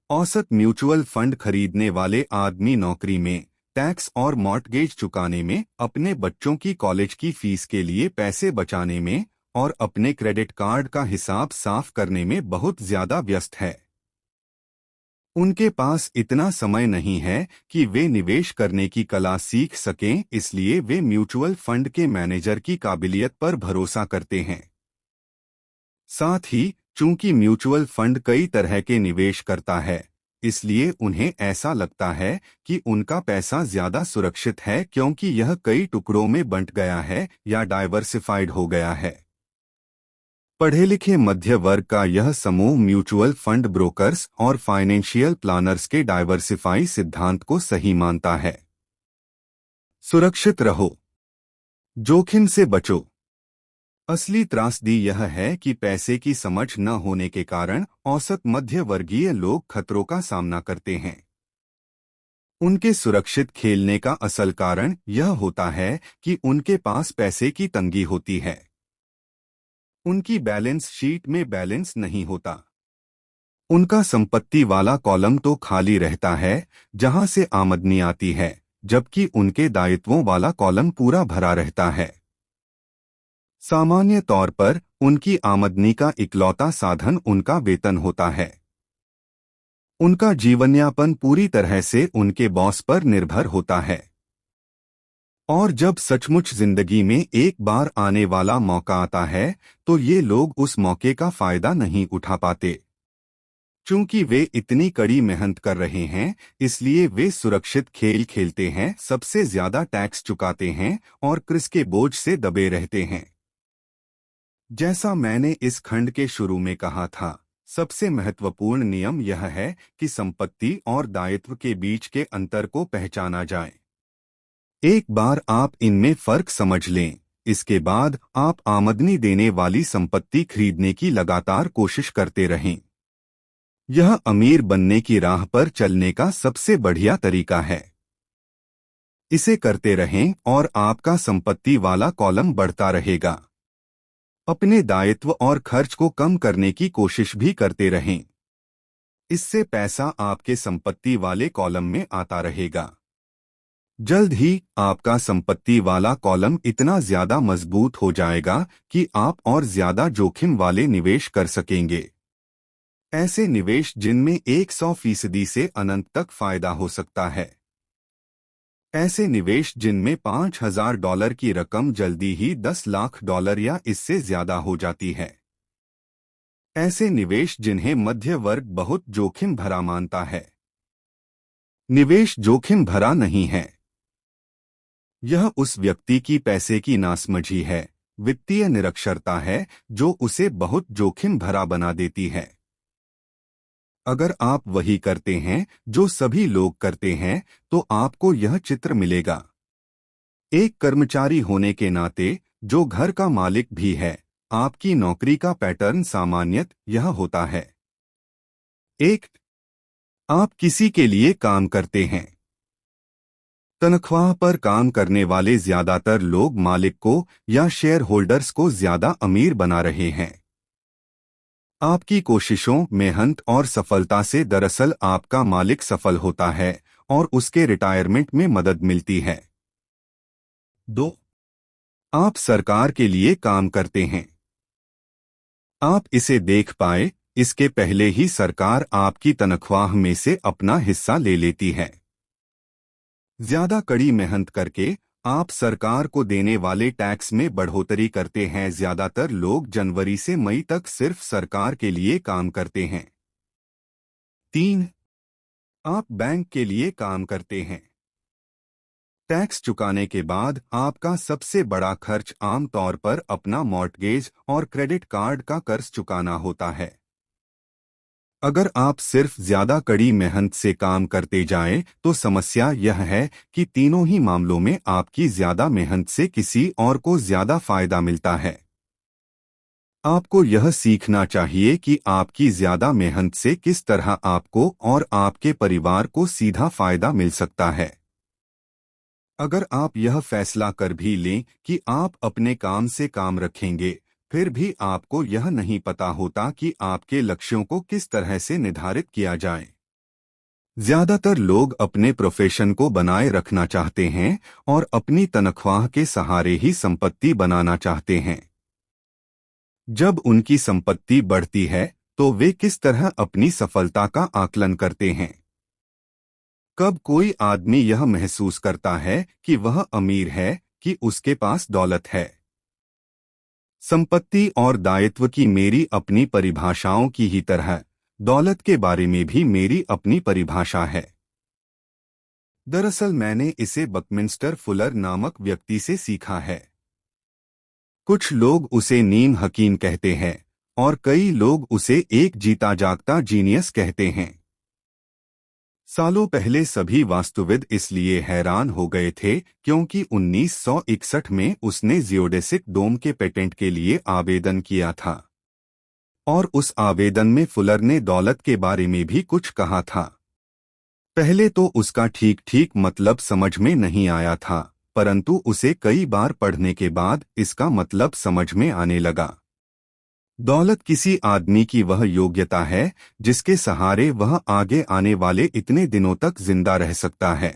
औसत म्यूचुअल फंड खरीदने वाले आदमी नौकरी में, टैक्स और मॉर्टगेज चुकाने में, अपने बच्चों की कॉलेज की फीस के लिए पैसे बचाने में और अपने क्रेडिट कार्ड का हिसाब साफ करने में बहुत ज्यादा व्यस्त है। उनके पास इतना समय नहीं है कि वे निवेश करने की कला सीख सकें, इसलिए वे म्यूचुअल फंड के मैनेजर की काबिलियत पर भरोसा करते हैं। साथ ही चूंकि म्यूचुअल फंड कई तरह के निवेश करता है, इसलिए उन्हें ऐसा लगता है कि उनका पैसा ज्यादा सुरक्षित है क्योंकि यह कई टुकड़ों में बंट गया है या डाइवर्सिफाइड हो गया है। पढ़े लिखे मध्य वर्ग का यह समूह म्यूचुअल फंड ब्रोकर्स और फाइनेंशियल प्लानर्स के डाइवर्सिफाई सिद्धांत को सही मानता है। सुरक्षित रहो, जोखिम से बचो। असली त्रासदी यह है कि पैसे की समझ न होने के कारण औसत मध्य वर्गीय लोग खतरों का सामना करते हैं। उनके सुरक्षित खेलने का असल कारण यह होता है कि उनके पास पैसे की तंगी होती है। उनकी बैलेंस शीट में बैलेंस नहीं होता। उनका संपत्ति वाला कॉलम तो खाली रहता है जहां से आमदनी आती है, जबकि उनके दायित्वों वाला कॉलम पूरा भरा रहता है। सामान्य तौर पर उनकी आमदनी का इकलौता साधन उनका वेतन होता है। उनका जीवनयापन पूरी तरह से उनके बॉस पर निर्भर होता है। और जब सचमुच जिंदगी में एक बार आने वाला मौका आता है तो ये लोग उस मौके का फायदा नहीं उठा पाते। चूंकि वे इतनी कड़ी मेहनत कर रहे हैं, इसलिए वे सुरक्षित खेल खेलते हैं, सबसे ज्यादा टैक्स चुकाते हैं और कृषि के बोझ से दबे रहते हैं। जैसा मैंने इस खंड के शुरू में कहा था, सबसे महत्वपूर्ण नियम यह है कि संपत्ति और दायित्व के बीच के अंतर को पहचाना जाए। एक बार आप इनमें फर्क समझ लें, इसके बाद आप आमदनी देने वाली संपत्ति खरीदने की लगातार कोशिश करते रहें। यह अमीर बनने की राह पर चलने का सबसे बढ़िया तरीका है। इसे करते रहें और आपका संपत्ति वाला कॉलम बढ़ता रहेगा। अपने दायित्व और खर्च को कम करने की कोशिश भी करते रहें। इससे पैसा आपके संपत्ति वाले कॉलम में आता रहेगा। जल्द ही आपका संपत्ति वाला कॉलम इतना ज्यादा मजबूत हो जाएगा कि आप और ज्यादा जोखिम वाले निवेश कर सकेंगे। ऐसे निवेश जिनमें 100% से अनंत तक फायदा हो सकता है। ऐसे निवेश जिनमें $5,000 की रकम जल्दी ही $10 लाख या इससे ज्यादा हो जाती है। ऐसे निवेश जिन्हें मध्य वर्ग बहुत जोखिम भरा मानता है। निवेश जोखिम भरा नहीं है। यह उस व्यक्ति की पैसे की नासमझी है, वित्तीय निरक्षरता है, जो उसे बहुत जोखिम भरा बना देती है। अगर आप वही करते हैं जो सभी लोग करते हैं, तो आपको यह चित्र मिलेगा। एक कर्मचारी होने के नाते, जो घर का मालिक भी है, आपकी नौकरी का पैटर्न सामान्यत यह होता है। एक, आप किसी के लिए काम करते हैं। तनख्वाह पर काम करने वाले ज्यादातर लोग मालिक को या शेयर होल्डर्स को ज्यादा अमीर बना रहे हैं। आपकी कोशिशों, मेहनत और सफलता से दरअसल आपका मालिक सफल होता है और उसके रिटायरमेंट में मदद मिलती है। 2, आप सरकार के लिए काम करते हैं। आप इसे देख पाए, इसके पहले ही सरकार आपकी तनख्वाह में से अपना हिस्सा ले लेती है। ज्यादा कड़ी मेहनत करके आप सरकार को देने वाले टैक्स में बढ़ोतरी करते हैं। ज्यादातर लोग जनवरी से मई तक सिर्फ सरकार के लिए काम करते हैं। 3, आप बैंक के लिए काम करते हैं। टैक्स चुकाने के बाद आपका सबसे बड़ा खर्च आमतौर पर अपना मॉर्टगेज और क्रेडिट कार्ड का कर्ज चुकाना होता है। अगर आप सिर्फ ज्यादा कड़ी मेहनत से काम करते जाएं, तो समस्या यह है कि तीनों ही मामलों में आपकी ज्यादा मेहनत से किसी और को ज्यादा फायदा मिलता है। आपको यह सीखना चाहिए कि आपकी ज्यादा मेहनत से किस तरह आपको और आपके परिवार को सीधा फायदा मिल सकता है। अगर आप यह फैसला कर भी लें कि आप अपने काम से काम रखेंगे, फिर भी आपको यह नहीं पता होता कि आपके लक्ष्यों को किस तरह से निर्धारित किया जाए। ज्यादातर लोग अपने प्रोफेशन को बनाए रखना चाहते हैं और अपनी तनख्वाह के सहारे ही संपत्ति बनाना चाहते हैं। जब उनकी संपत्ति बढ़ती है, तो वे किस तरह अपनी सफलता का आकलन करते हैं। कब कोई आदमी यह महसूस करता है कि वह अमीर है कि उसके पास दौलत है। संपत्ति और दायित्व की मेरी अपनी परिभाषाओं की ही तरह दौलत के बारे में भी मेरी अपनी परिभाषा है। दरअसल मैंने इसे बकमिंस्टर फुलर नामक व्यक्ति से सीखा है। कुछ लोग उसे नीम हकीम कहते हैं और कई लोग उसे एक जीता जागता जीनियस कहते हैं। सालों पहले सभी वास्तुविद इसलिए हैरान हो गए थे क्योंकि 1961 में उसने जियोडेसिक डोम के पेटेंट के लिए आवेदन किया था और उस आवेदन में फुलर ने दौलत के बारे में भी कुछ कहा था। पहले तो उसका ठीक ठीक मतलब समझ में नहीं आया था, परंतु उसे कई बार पढ़ने के बाद इसका मतलब समझ में आने लगा। दौलत किसी आदमी की वह योग्यता है जिसके सहारे वह आगे आने वाले इतने दिनों तक जिंदा रह सकता है।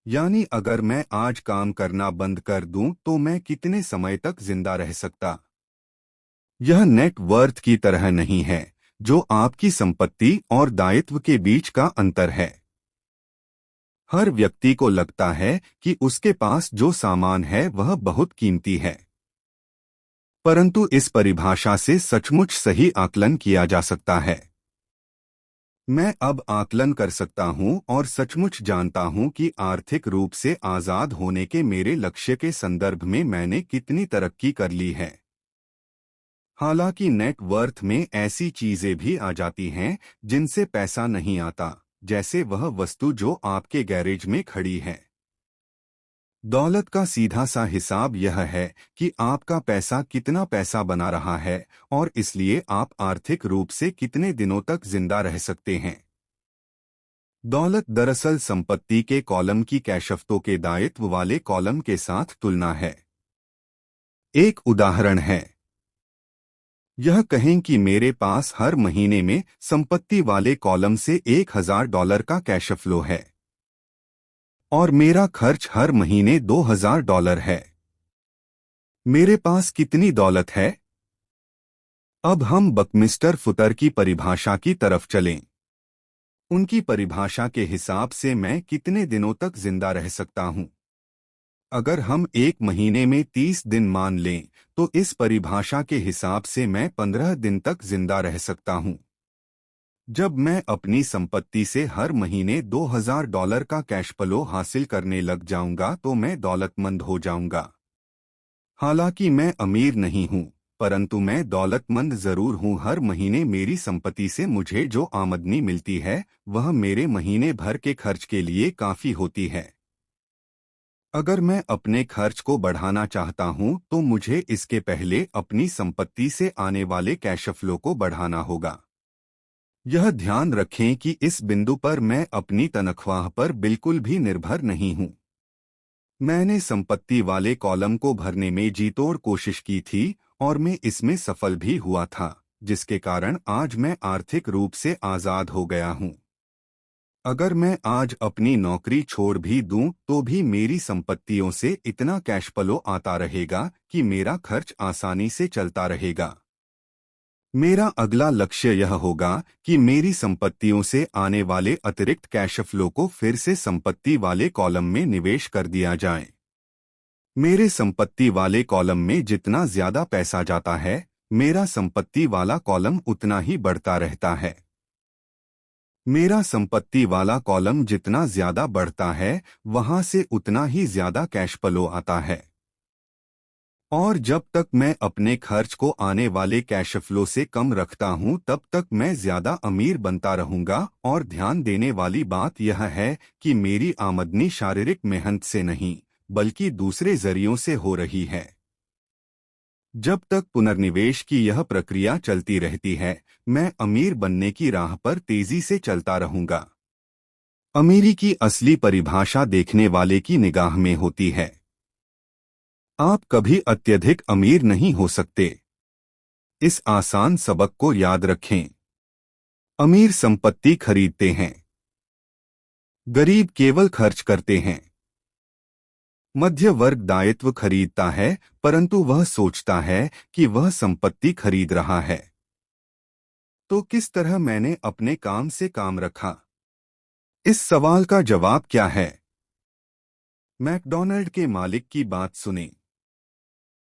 यानी अगर मैं आज काम करना बंद कर दूं तो मैं कितने समय तक जिंदा रह सकता। यह नेट वर्थ की तरह नहीं है, जो आपकी संपत्ति और दायित्व के बीच का अंतर है। हर व्यक्ति को लगता है कि उसके पास जो सामान है वह बहुत कीमती है, परंतु इस परिभाषा से सचमुच सही आकलन किया जा सकता है। मैं अब आकलन कर सकता हूं और सचमुच जानता हूं कि आर्थिक रूप से आजाद होने के मेरे लक्ष्य के संदर्भ में मैंने कितनी तरक्की कर ली है। हालांकि नेट वर्थ में ऐसी चीजें भी आ जाती हैं जिनसे पैसा नहीं आता, जैसे वह वस्तु जो आपके गैरेज में खड़ी है। दौलत का सीधा सा हिसाब यह है कि आपका पैसा कितना पैसा बना रहा है और इसलिए आप आर्थिक रूप से कितने दिनों तक जिंदा रह सकते हैं। दौलत दरअसल संपत्ति के कॉलम की कैशफ्तों के दायित्व वाले कॉलम के साथ तुलना है। एक उदाहरण है, यह कहें कि मेरे पास हर महीने में संपत्ति वाले कॉलम से $1000 का कैश फ्लो है और मेरा खर्च हर महीने $2000 है। मेरे पास कितनी दौलत है? अब हम बकमिस्टर फुतर की परिभाषा की तरफ चलें। उनकी परिभाषा के हिसाब से मैं कितने दिनों तक जिंदा रह सकता हूं? अगर हम एक महीने में 30 दिन मान लें, तो इस परिभाषा के हिसाब से मैं 15 दिन तक जिंदा रह सकता हूं। जब मैं अपनी संपत्ति से हर महीने $2000 का कैश फ्लो हासिल करने लग जाऊंगा तो मैं दौलतमंद हो जाऊंगा। हालांकि मैं अमीर नहीं हूं, परंतु मैं दौलतमंद जरूर हूं। हर महीने मेरी संपत्ति से मुझे जो आमदनी मिलती है वह मेरे महीने भर के खर्च के लिए काफी होती है। अगर मैं अपने खर्च को बढ़ाना चाहता हूं तो मुझे इसके पहले अपनी संपत्ति से आने वाले कैश फ्लो को बढ़ाना होगा। यह ध्यान रखें कि इस बिंदु पर मैं अपनी तनख्वाह पर बिल्कुल भी निर्भर नहीं हूं। मैंने संपत्ति वाले कॉलम को भरने में जीतोड़ कोशिश की थी और मैं इसमें सफल भी हुआ था, जिसके कारण आज मैं आर्थिक रूप से आजाद हो गया हूं। अगर मैं आज अपनी नौकरी छोड़ भी दूं तो भी मेरी संपत्तियों से इतना कैश फ्लो आता रहेगा कि मेरा खर्च आसानी से चलता रहेगा। मेरा अगला लक्ष्य यह होगा कि मेरी संपत्तियों से आने वाले अतिरिक्त कैश फ्लो को फिर से संपत्ति वाले कॉलम में निवेश कर दिया जाए। मेरे संपत्ति वाले कॉलम में जितना ज्यादा पैसा जाता है, मेरा संपत्ति वाला कॉलम उतना ही बढ़ता रहता है। मेरा संपत्ति वाला कॉलम जितना ज्यादा बढ़ता है वहां से उतना ही ज्यादा कैश फ्लो आता है। और जब तक मैं अपने खर्च को आने वाले कैश फ्लो से कम रखता हूं तब तक मैं ज्यादा अमीर बनता रहूंगा। और ध्यान देने वाली बात यह है कि मेरी आमदनी शारीरिक मेहनत से नहीं बल्कि दूसरे जरियों से हो रही है। जब तक पुनर्निवेश की यह प्रक्रिया चलती रहती है मैं अमीर बनने की राह पर तेजी से चलता रहूंगा। अमीरी की असली परिभाषा देखने वाले की निगाह में होती है। आप कभी अत्यधिक अमीर नहीं हो सकते। इस आसान सबक को याद रखें। अमीर संपत्ति खरीदते हैं, गरीब केवल खर्च करते हैं। मध्य वर्ग दायित्व खरीदता है परंतु वह सोचता है कि वह संपत्ति खरीद रहा है। तो किस तरह मैंने अपने काम से काम रखा? इस सवाल का जवाब क्या है? मैकडॉनल्ड के मालिक की बात सुने।